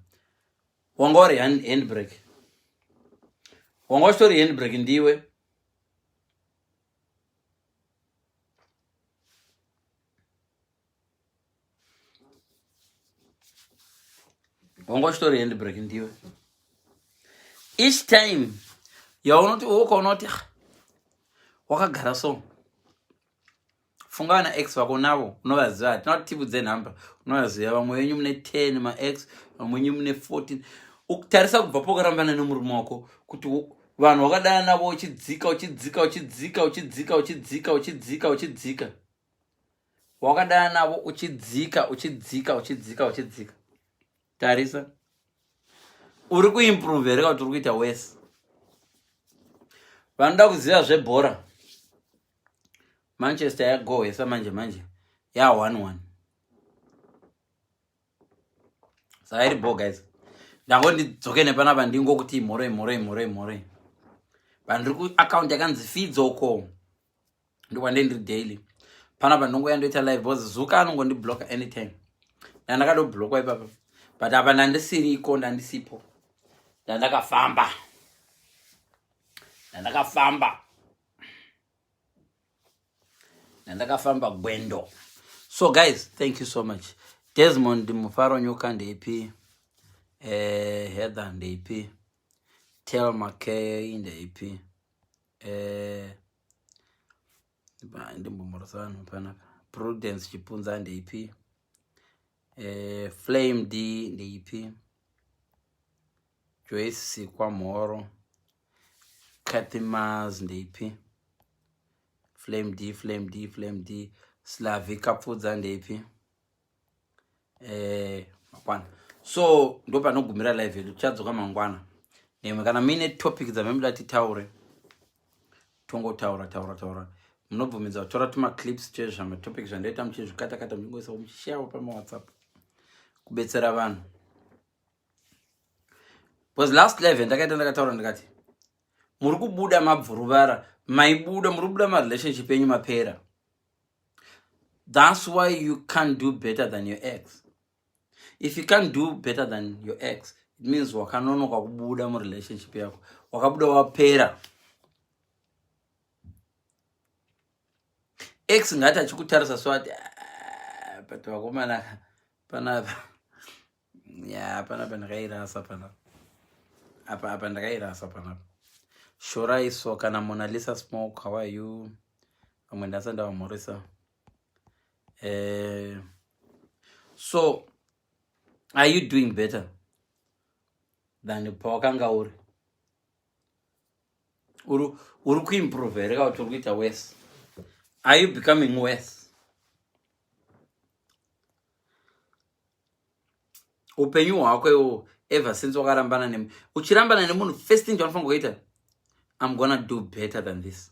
wanga uri handbrake, wanga uchitori handbrake ndiwe. Wanga uchitori handbrake ndiwe. Each time yaunoti ukaunoti wakagara so, funga na ex wako navo unovaziva, tinoti tibudze nhamba, unovaziva vamwe venyu mune 10 ma-ex, vamwe venyu mune 14. Ukutarisa kubva pokarambana nemurume wako kuti vanhu wakadana navo uchidzika wakadana navo uchidzika. Tarisa, uri kuimprove here kana kuti uri kuita worse? Vanoda kuziva zvebhora, Manchester yagohwesa manje ya 1-1. Saka iri ball guys. Ndango ndidzoke nepanapa ndingokuti more. Vandiri ku-account yakanzi feeds uko. Ndikwande ndiri daily. Panapa ndingoya ndoita live boss Zuka anongondiblock anytime. Ndakadoblockwa ipapa. But apa ndandisiriko ndandisipo. Ndakafamba gwendo. So guys, thank you so much. Desmond Mufaro Nyoka ndeipi, Heather ndeipi, Telma K ndeipi, ndimbomorosano panapa, Prudence Chipunza ndeipi, Flame D ndeipi, Joyce kwa Moro, Kathy Mars ndeipi, Flame D, Slavika Pudza ndeipi. Mangwana. So ndopa nogumira live yedu chadzoka mangwana. Nemwe kana mine topic dzamemda titaure. Taura. Munobvumidza kutora tuma clips chezvama topic zvandaita muchizvikata muchingoisa muchishare pa WhatsApp. Kubetsera vanhu. Because last live ndakataura ndakati muri kubuda mabvuruvara, muri kubuda ma relationship yenyu mapera. That's why you can't do better than your ex. If you can't do better than your ex, it means wakanonoka kubuda mu relationship yako, wakabuda wapera. Ex ngati achikutarisa swati but wakomana panapa ndakairasa panapa. Apa ndakairasa panapa. Shora iso kana Mona Lisa Smoke, how are you? Amwenda sanda wa Morisa. So are you doing better than pawakanga uri? Uri kuimprove here kana kuti uri kuita worse? Are you becoming worse? Upenyu hwako iwo ever since wakarambana nemu, uchirambana nemunhu, first thing chaunofanira kuita, I'm gonna do better than this.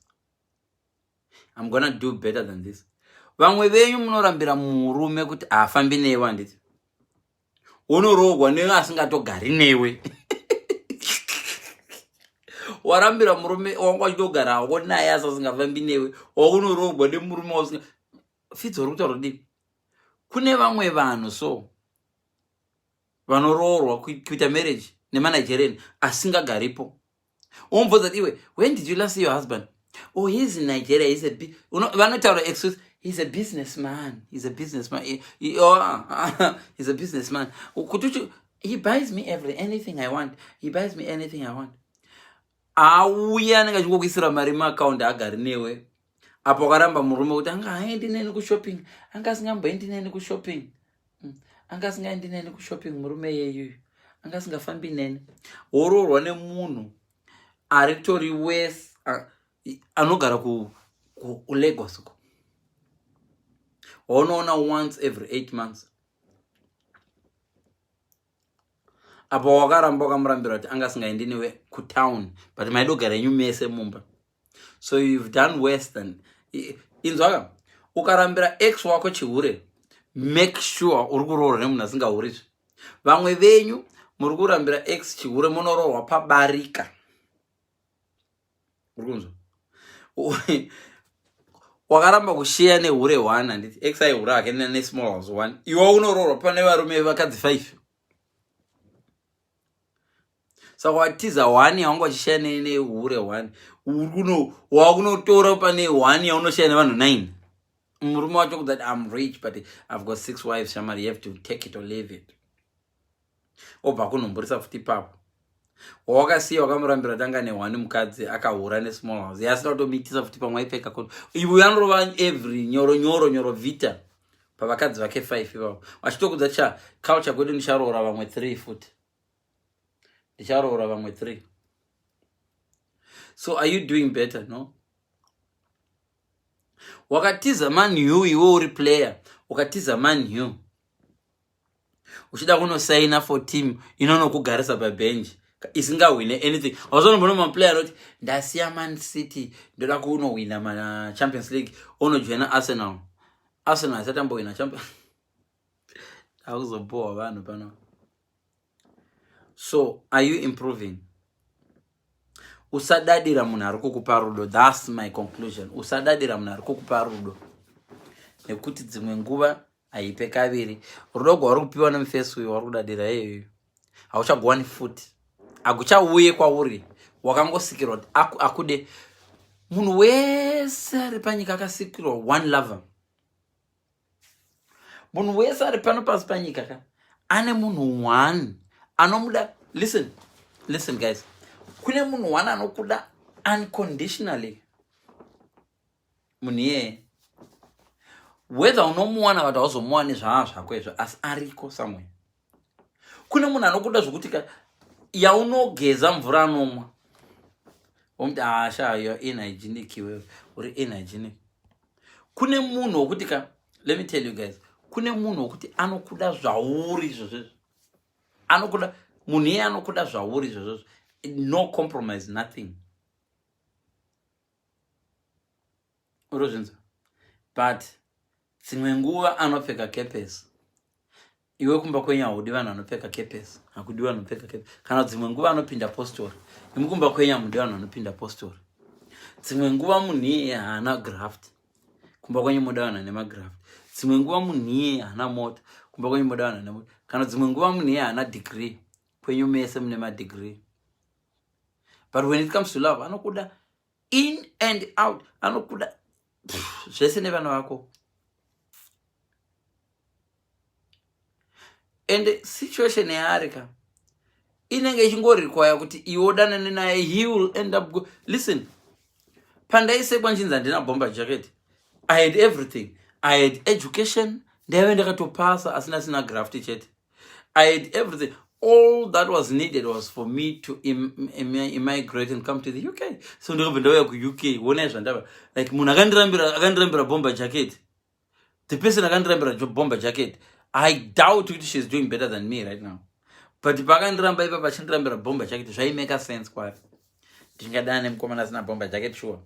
Vamwe venyu munorambira murume kuti afambi newe handiti. Unorogwa newe asingatogari newe. Warambira murume wanga achitogara hako naye asingafambi newe. Unorogwa nemurume wasinga. Fidzo uri kutaura kudini? Kune vamwe vanhu so vanoroorwa kuita marriage nemanagerian asingagaripo. Umbodza iwe, when did you last see your husband? Oh, he's in Nigeria. He's a vanotaura excuse. He's a businessman. He's a businessman. He's a businessman. He buys me anything I want. Auya nanga chikuisira mari account agari newe. Apo karamba murume kuti anga haendi neni kushopping. Anga singamboendi neni kushopping. Anga singaendi neni kushopping murume yeyu. Anga singafambi neni. Ororwa nemunhu aritori west anogara ku Lagos uko. Unoona once every 8 months. Apo wakaramba ukamurambira kuti anga singaendi newe ku town, but maidogara yenyu mese mumba. So you've done worse than inzwaka. Ukarambira ex wako chihure, make sure uri kuroora nemunhu asingahurizve. Vamwe venyu muri kurambira ex chihure munoroorwa pabarika. Urukunzwa. wakaramba kushare nehure 1 handiti xi hure hake nesmall house 1 iwe unororwa pane varume vakadzi 5 saka watiza 1 yaunga uchishare nehure 1 wakunotora pane 1 yaunoshare nevanhu 9 murume wacho kuzati I'm rich but I've got 6 wives shamari, you have to take it or leave it. Obva kunomborisa futi papo wakasiya wakamurambira tanga ne1 mukadzi akahura nesmall house yasina kutomitisa futi pamwe aipfeka kono iwe yanorova every nyoro vita pavakadzi vake 5 ivavo vachitokudza cha culture kwedu ndicharoora vamwe 3 futi ndicharoora vamwe 3. So are you doing better? No. Wakatiza Man U iwe uri player, wakatiza Man U uchida kunosaina for team inonokugarisa pabench isingawine anything. Wazonombona maplayer anoti ndasiya Man City ndoda kunowina ma Champions League onojoina Arsenal asatambowina Champions akuzobowa vanhu pano. So are you improving? Usadadira munhu ari kukupa rudo. That's my conclusion. Usadadira munhu ari kukupa rudo nekuti dzimwe nguva haipe kaviri. Rudo rwari kupiwa nemufesi uyu wari kudadira iyoyo hauchagowani futi, hakuchauye kwauri, wakangosikirwa kuti akude. Munhu wese ari panyika akasikirwa one lover. Munhu wese ari pano pasi panyika ane munhu 1 anomuda. Listen guys, kune munhu 1 anokuda unconditionally. Munhu iye whether unomuwana vati hauzomuwani zvako izvo asi ariko somewhere. Kune munhu anokuda zvokuti yaunogeza mvura anomwa womuti asha you are inhygienic, iwewe uri inhygienic. Kune munhu wokuti let me tell you guys, kune munhu wokuti anokuda zvauri izvozvo, anokuda munhu iye anokuda zvauri izvozvo, no compromise, nothing. Urozvinzwa. But dzimwe nguva anopfeka kepesi, iwe kumba kwenyu haudi vanhu vanopfeka kepesi, hakudi vanhu vanopfeka kepesi. Kana dzimwe nguva anopinda postori, imukumba kwenyu hamudi vanhu vanopinda postori. Dzimwe nguva munhu iye haana graft, kumba kwenyu muda vanhu vane magraft. Dzimwe nguva munhu iye haana mota, kumba kwenyu muda vanhu vane mota. Kana dzimwe nguva munhu iye haana degree, kwenyu mese mune madegree. But when it comes to love, anokuda in and out, anokuda zvese nevanhu vako. And situation yaarika inenge ichingorikwaya kuti iwe udanane naye, he will end up listen, pandaisekwa nchinzi handina bomber jacket, I had everything. I had education, ndaive ndakatopasa asina sina graft chete. I had everything. All that was needed was for me to immigrate and come to the UK. So ndikabva ndauya ku-UK, wona zvandava. Like munhu akandirambira bomber jacket. The person akandirambira bomber jacket, I doubt that she's doing better than me right now. But pakandiramba ipa pachindirambira bomber jacket, zvaimeka sense kwari. Ndingadana nemukomana asina bomber jacket, sure.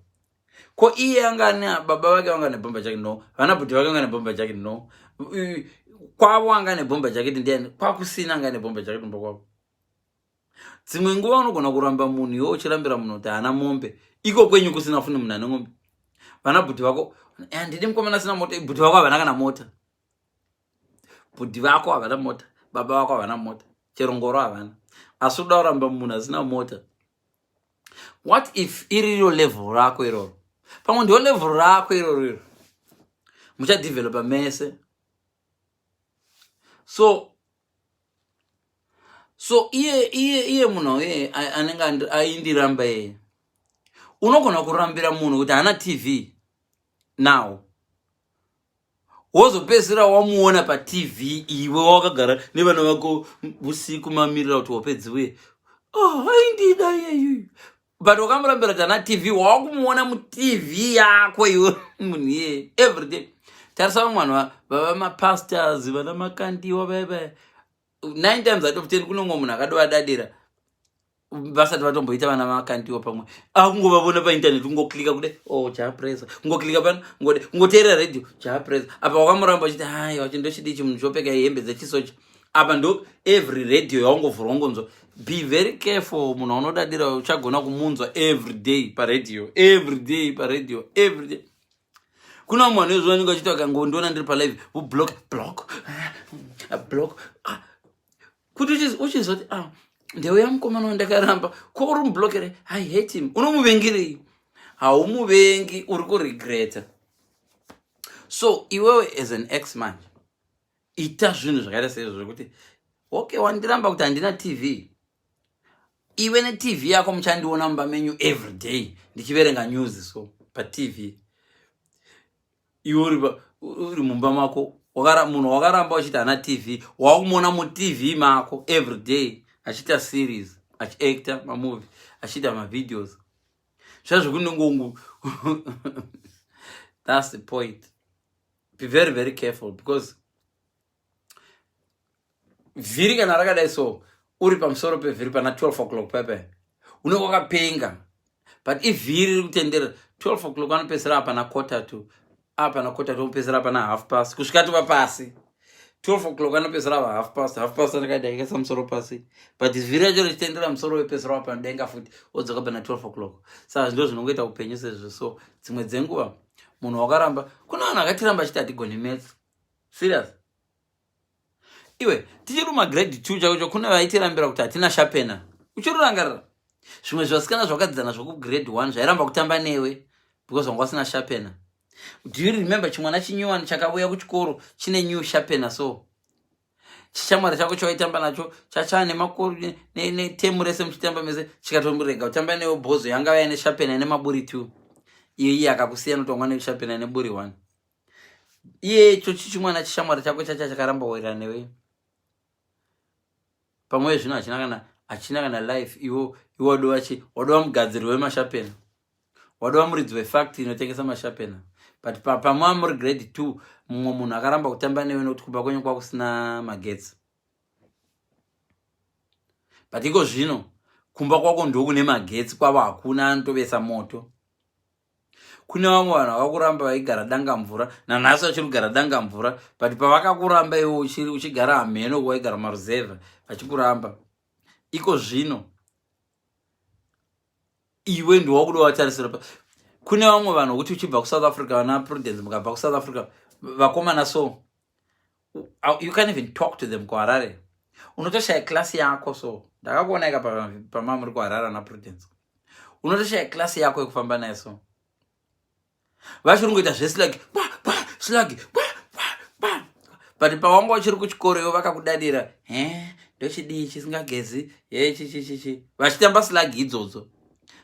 Ko iye anga baba vake vanga ne bomber jacket, no. Vana bhuti vake vanga ne bomber jacket, no. Kwavo anga ne bomber jacket, ndiani kwakusina anga ne bomber jacket mba kwavo. Dzimwe nguva unogona kuramba munhu iwe uchirambira munhu kuti haana mombe, iko kwenyu kusina funi munhu ane ngombe. Vana bhuti vako ndidi mukomana asina mota, bhuti vako havana kana mota. Bhuti vako havana mota, baba vako havana mota, chero havana. Asi uda kuramba munhu asina mota. What if iriro level rako iroro? Pamwe ndio level rako iroro. Muchadevelopa mese. So iye munhu iye anenge aindiramba iye. Unogona kurambira munhu kuti hana TV now. Wozopedzisira wamuona pa TV iwe wakagara nevana vako usiku mamirira kuti wapedzi uye. Oh, aindida iye. But wakamurambira kuti hana TV, wakumuona mu TV yako iwe munhu iye every day. Tarisa vamwe vava mapastors, vana makandiwa bebe. 9 times out of 10 kunongo munhu akadadira. Vasati vatomboita vana makandiwa pamwe. Akungobavona pa internet ungoklika kuti oh chapresa. Ungoklika pano ngoteerera radio chapresa. Apa wakamuramba uchiti hai wachindochidi munhu chopeka hembe dzechisocha. apa ndo every radio yaungovhurwa ngonzwa. Be very careful munhu unodadira uchagona kumunzwa every day paradio, every day paradio, every day. Kuna mwana yezwa ninga chita kangondiona ndiri pa live block kuti uchizoti ndewe yamukomana wandakaramba ko uri mublokere. I hate him. Unomuvengirei? Haumuvengi, uri kuregreta. So iwewe as an ex man ita zvinhu zvakaita seizvo zvekuti okay, wandiramba kuti handina TV. Iwe ne TV yako muchandiona mumba menyu every day ndichiverenga news so pa TV. Iwe uri mumba mako munhu wakaramba uchiti hana TV, wakumona mu TV mako every day achita series, achiacta mamovie, achita mavideos. Zvazvokunongongu. That's the point. Be very, very careful because vhiri kana rakadai so uri pamusoro pevhiri pana 12 o'clock pepe unenge wakapenga, but if vhiri riri kutendera 12 o'clock anopedzera apa na quarter to unopedzera apa na half past kusvika tova pasi. 12 o'clock anopedzera apa half past anakaita ikaisa musoro pasi, but vhiri racho richitendera musoro wepedzera apa denga futi odzoka pana 12 o'clock. Saka ndo zvinongoita upenyu sezvo. So dzimwe dzenguva munhu wakaramba, kuna vanhu akatiramba achiti hatigoni maths. Serious. Iwe tichiri grade 2 chako kuna vaitirambira kuti hatina sharpener. Uchirurangarira zvimwe zvasikana zvakadzidzana zvoku grade 1 zvairamba kutamba newe because wanga usina sharpener. Do you remember chimwana chinyuwani chakauya kuchikoro chine new sharpener? So chichamwari chako chawaitamba nacho chachane makuru ne temu rese muchitamba mese chikatomurega kutamba newe bhozo yanga vaya ne sharpener ne maburi 2. Iye akakusiya notonga ne sharpener ne buri 1. Iye chimwana chichamwari chako chakaramba wera newe. Pamwe zvino achina kana life iwo wadova mugadziri wemashapena, wadova muridzi wefactory inotengesa mashapena, but pamwe muri grade 2 mumwe munhu akaramba kutamba newe nokuti kumba kwenyu kwakusina magetsi. But iko zvino kumba kwako ndokune magetsi, kwavo hakuna anotovesa moto. Kuna vamwe vanhu vakakuramba vaigara danga mvura, nanhasi vachiri kugara danga mvura, but pavakakuramba iwo uchigara hameno waigara maruzevha vachikuramba. Iko zvino iwe ndiwakuda watarisira. Kuna vamwe vanhu kuti uchibva kuSouth Africa, vana Prudence mukabva kuSouth Africa vakomana, so you can't even talk to them kuHarare. Unotoshaya klasi yako. So ndakakuona ika pamama muri kuHarare na Prudence, unotoshaya klasi yako yekufamba nayo. So vachirungoita zveslagi slagi, but pawanga uchiri kuchikoro ivo vakakudadira ndochidii chisingagezi chichi vachitamba slagi idzodzo.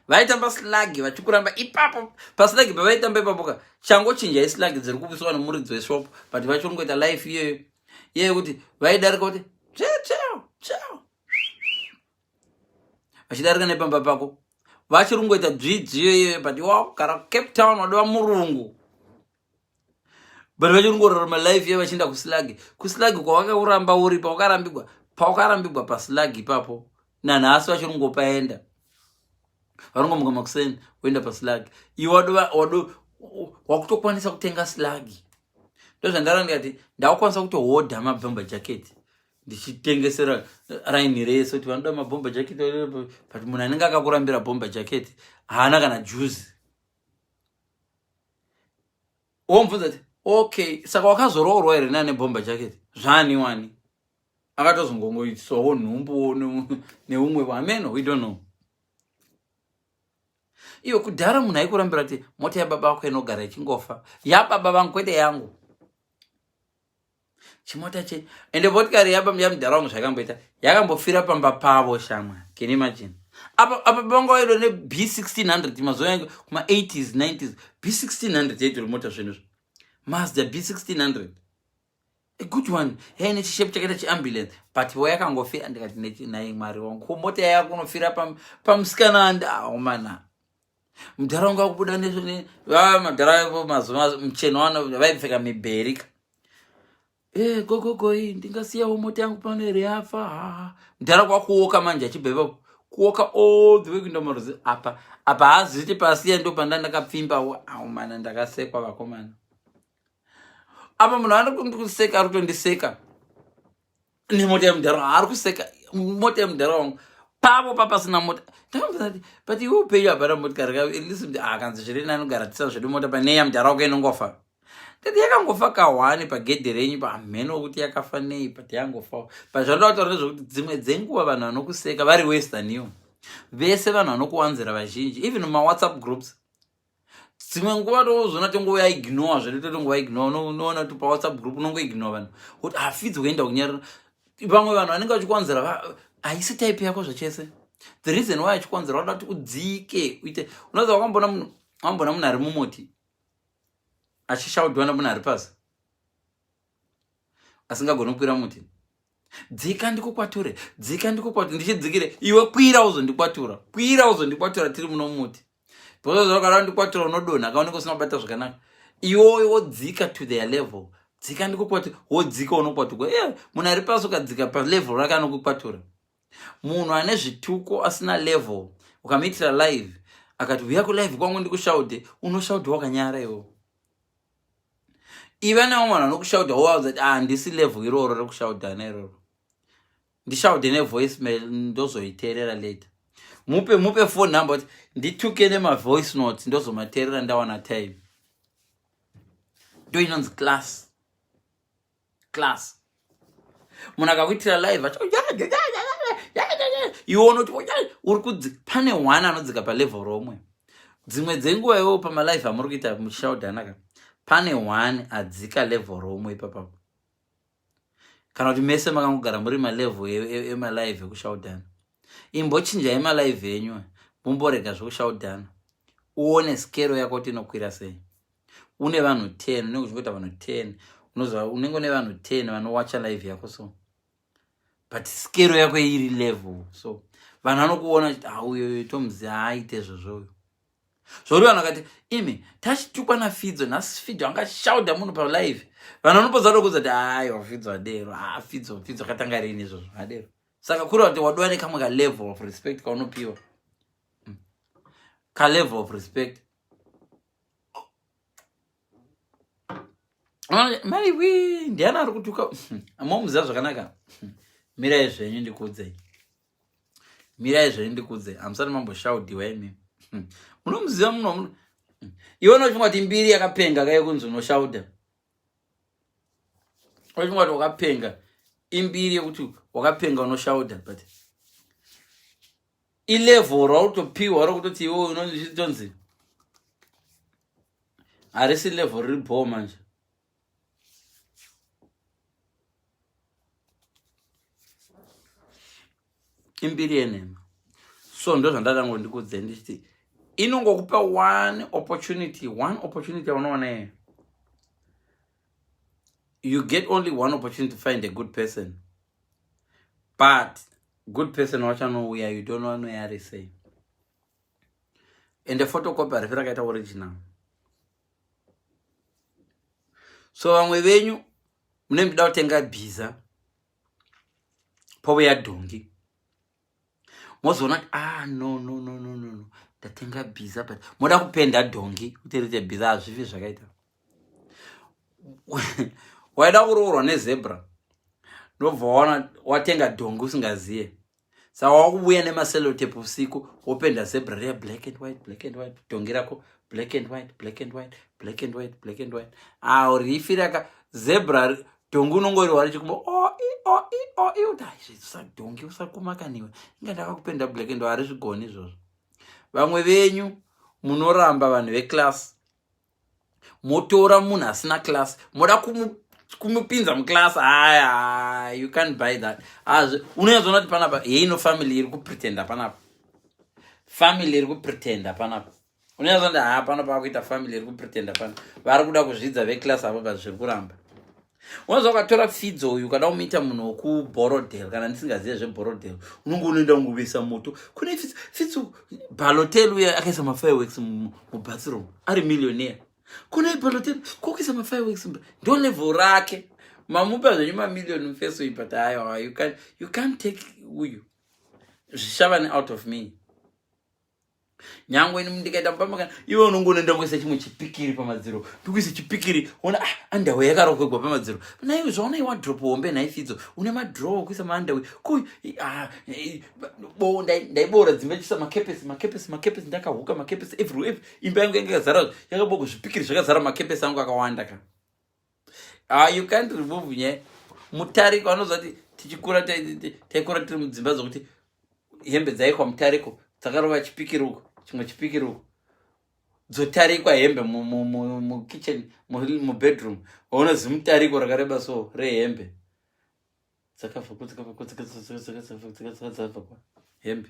Vaitamba slagi vachikuramba ipapo paslagi pavaitamba ipapoka changochinja islagi dziri kuviswa nomuridzi weshopu, but vachirungoita life iyeyo kuti vaidarika kuti chao vachidarika nepamba pako vachirungoita dzidziyo iyeyo, but wakugara Cape Town wadova murungu, but vachirungorarama life iyeyo vachienda kuslagi kwavakauramba uri paukarambigwa paslagi ipapo. Nanhasi vachirungopaenda varungomuka makuseni woenda paslagi. Iwe wakutokwanisa kutenga slagi. Ndozvandara ndikati ndakukwanisa kutohodha mabhomba jacket ndichitengesera raini rese kuti vanoda mabhomba jacket, but munhu anenge akakurambira bhomba jacket haana kana juzi. Womubvunza kuti okay, saka wakazoroorwa here nane bhomba jacket? Zvani wani akatozongongoitisawo nhumbu neumwe wameno, we don't know. Iwe kudhara munhu aikurambira kuti mota yababa wako inogara ichingofa, yababa vangu kwete yangu. Chimota ende motikari yamudhara wangu zvakamboita yakambofira pamba pavo shamwa. Can you imagine? Apa bangu wairo ne B1600 mazuva yangu kuma 80s 90s. B1600 yaitiri mota zvinhu Mazda B1600, a good one. Hey, nechishepu chakaita chiambulance, but yakangofira. Ndikati naye Mwari wangu, ko mota yako unofira pamusikana mana mudharaunga kubuda nezvo madharaunga mazuva mcheno wano vaipfeka miberika. Gogogo hii ndingasiyawo mota yangu pano here yafa. Mudharaunga kuoka manje achibva kuoka all the way kuenda Maruzi. Apa haaziti pasiya ndo pandandakapfimba mana ndakasekwa vakomana. Apa munhu anokuseka ari kutondiseka. ni mota yemudhara ari kuseka mota yemudhara wangu pavo papasina mota. But you pay your better motkari. Listen, I can't say I don't get a mota by name Darog and Goffa. The young Gofaka one if I get the rain, but men would take a funny, but young Goffa. But a lot of Zengu and Anoku say a very waste than you. V7 and Noku answer, even in my WhatsApp groups. Simanguados, not go ignore, a little way ignore, no, not to WhatsApp group, no ignore. What I feed the window near Ibango and I got one. I see type here because chase. The reason why it's one rather to DK with another one bonum remoti. I shout one of my pass. As I'm going to Piramuti. Zikan to Quature, Zikan to Quat, and the you were queer house on the Quatura, queer house on the Quatura Trimuno Muti. Those around the Quatura no do, Nagano was not better. You owe Zika to their level. Zikan to Quat, what Zico no Quatuga. Yeah, when I repass Zika level, Ragano Quatura. Munhu ane zvituko asina level ukamitira live akati uya ku live kwangu ndikushaude unoshaude wakanyara iwo ivana umwana nokushaude waza ndisi level iroro rekushauda neroro ndishaude ne voicemail ndozoiterera later mupe phone number kuti ndituke nema voice notes ndozomaterera ndawana time do inonzi class munhu akakuitira live acho iwono kuti pane one anodzika palevel romwe dzimwe dzenguva iwo pamalive amuri kuita muchishaudhanaka pane one adzika level romwe ipapapo kana kuti mese makangogara muri malevel emalive ekushaudhana imbochinjai malive enyu mumborega zvekushaudhana uone skero yako kuti inokwira sei une vanhu 10 unenge uchingoita vanhu 10 unoziva unenge une vanhu 10 vanowacha live yako so but skero yako iri level so vanhu vanokuona kuti uyo Tomzi haaite izvozvo zvori vanhu vakati imi tachitukwa nafidzo nhasi fidzo angashauda munhu palive vanhu vanopodza kuudza kuti aiwa fidzo adero fidzo akatanga rini izvozvo adero saka kuri kuti wadiwa nekamwe kalevel of respect kaunopiwa kalevel of respect maiwi ndiani ari kutuka momuziva zvakanaka mirai zvenyu ndikuudzei hamusati mamboshaudiwa imi munomuziva muno iwona uchinga kuti mbiri yakapenga kai kunzi unoshauda uchinga kuti wakapenga imbiri yekuti wakapenga unoshauda but ilevel rautopiwa rokutoti iwo unonzi harisi level riri bho manje imbiri yenhema so ndo zvandadango ndikuudzei ndichiti inongokupa one opportunity yaunoona here. You get only one opportunity to find a good person, but good person wachanouya you don't know where say and the photocopy harifira rakaita original so vamwe venyu mune muda kutenga bhiza pove yadhongi mozoona kuti no ndatenga bhiza but moda kupenda dhongi kuti rite bhiza hazvifi zvakaita waida kuroorwa nezebra ndobva waona watenga dhongi usingaziye saka wakubuya nemaselotape usiku wopenda zebra riya black and white dhongi rako black and white rifi raka zebra dhongi unongoriwa richikuma dhongi usakumakaniwe inga ndakakupenda black and white harizvigoni izvozvo vamwe venyu munoramba vanhu veclass motora munhu asina class moda kumupinza muclass you can't buy that unoyazoona kuti panapa heino family iri kupretenda panapa unoyazoona panapa akuita family iri kupretenda panapa vari kuda kuzvidza veclass apo but zviri kuramba unoza ukatora fidzo uyu kada kumuita munhu wekuborodel kana ndisingazive zveborodel unonge unoenda kunguvisa moto kune fidzo balotel uya akaisa mafireworks mubathroom ari millionaire kune balotel kokuisa mafireworks ndo level rake mamupa zvenyu mamillion mufeso iyi but you can't take uyu zvishavani out of me nyangwe ndikaita mpamba iwe unongoenda ngoisa chimwe chipikiri pamadziro ndikuise chipikiri ona underwear yakarokegwa pamadziro na iwe zvaona iwadrop hombe naifidzo une madraw kuisa maunderwear ko bo ndaibora dzimba chisa makepesi ndakahuka makepesi everywhere imba yangu yakazara yakabogo zvipikiri zvakazara makepesi angu akawanda ka you can't remove nye mutariko anozati tichikura taikura tiri mudzimba zokuti hembe dzaikwa mutariko dzakarova chipikiri uko chimwe chipikiri uko dzotarikwa hembe mu kitchen mu bedroom unozi mutariko rakareba so rehembe dzakafa hembe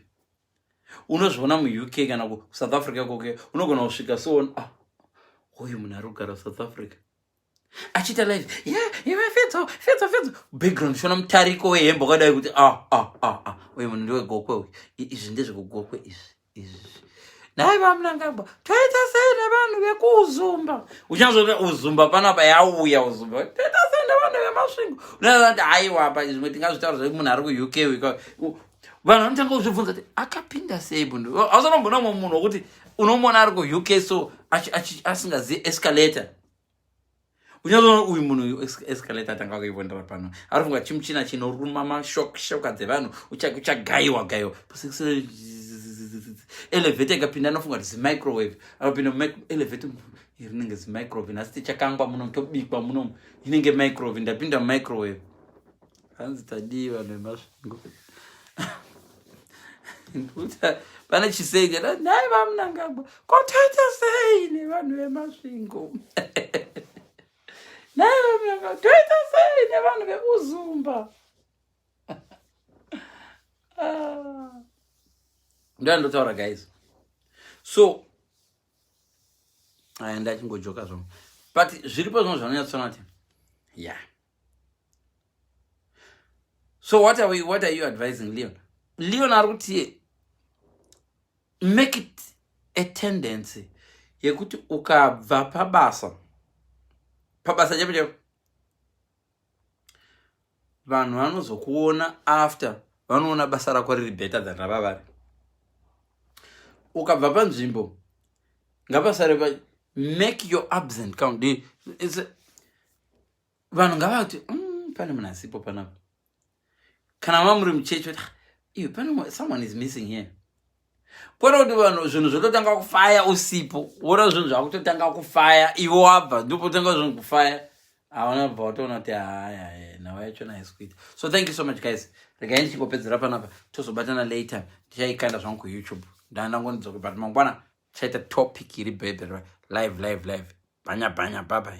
unozviona mu UK kana ku South Africa koke unogona kusvika so uyu munhu ari kugara South Africa achita live iwe fetso background shona mutariko wehembe wakadai kuti uyu munhu ndiwe gokwe izvi ndezvekugokwe izvi naye vamnangamba toita sei nevanhu vekuzumba uchanzoti uzumba panapa yauya uzumba toita sei nevanhu vemasvingo unaati haiwa apa zvimwe tingazvitaura zvekuti munhu ari ku UK vanhu vanotanga kuzvibvunza kuti akapinda sei bundu hausanombona umwe munhu wokuti unomona ari ku UK so asingazivi escalator unyazoona uyu munhu escalator atanga kuivondera pano ari funga chimuchina chinoruma mashoka dzevanhu uchagayiwa elevator ikapinda anofunga kuti zimicrowave anopinda elevator rinenge zimicrowave asi tichakangwa munomu tobikwa munomu inenge microwave ndapinda mumicrowave hanzi tadii vanhu vemasvingo nduta pane chiseja nai vamunangagwa kotaita sei nevanhu vemasvingo nai vamunangagwa toita sei nevanhu vekuzumba ndoandotaura guys so ndachingojoka zvamwe but zviripo zvimwe zvanonyatsona kuti so what are you advising Leon ari kuti make it a tendency yekuti ukabva pabasa chepecheko vanhu vanozokuona after vanoona basa rako riri better than rava vari ukabva panzvimbo ngabasa reva make your ups and count vanhu ngavakuti pane munhu asipo panapa kana mamuri muchechi kuti iwe pane someone is missing here kwena kuti vanhu zvinhu zvototanga kufaya usipo wona zvinhu zvakutotanga kufaya iwe wabva ndopotanga zvinhu kufaya hauna bva watoona kuti nawa yacho naisi kuita so thank you so much guys regai ndichingopedzera panapa tozobatana later ndichaikanda zvangu kuYouTube ndandangonidzoka but mangwana chaita topic iri bhebhe live bhanya bye bye.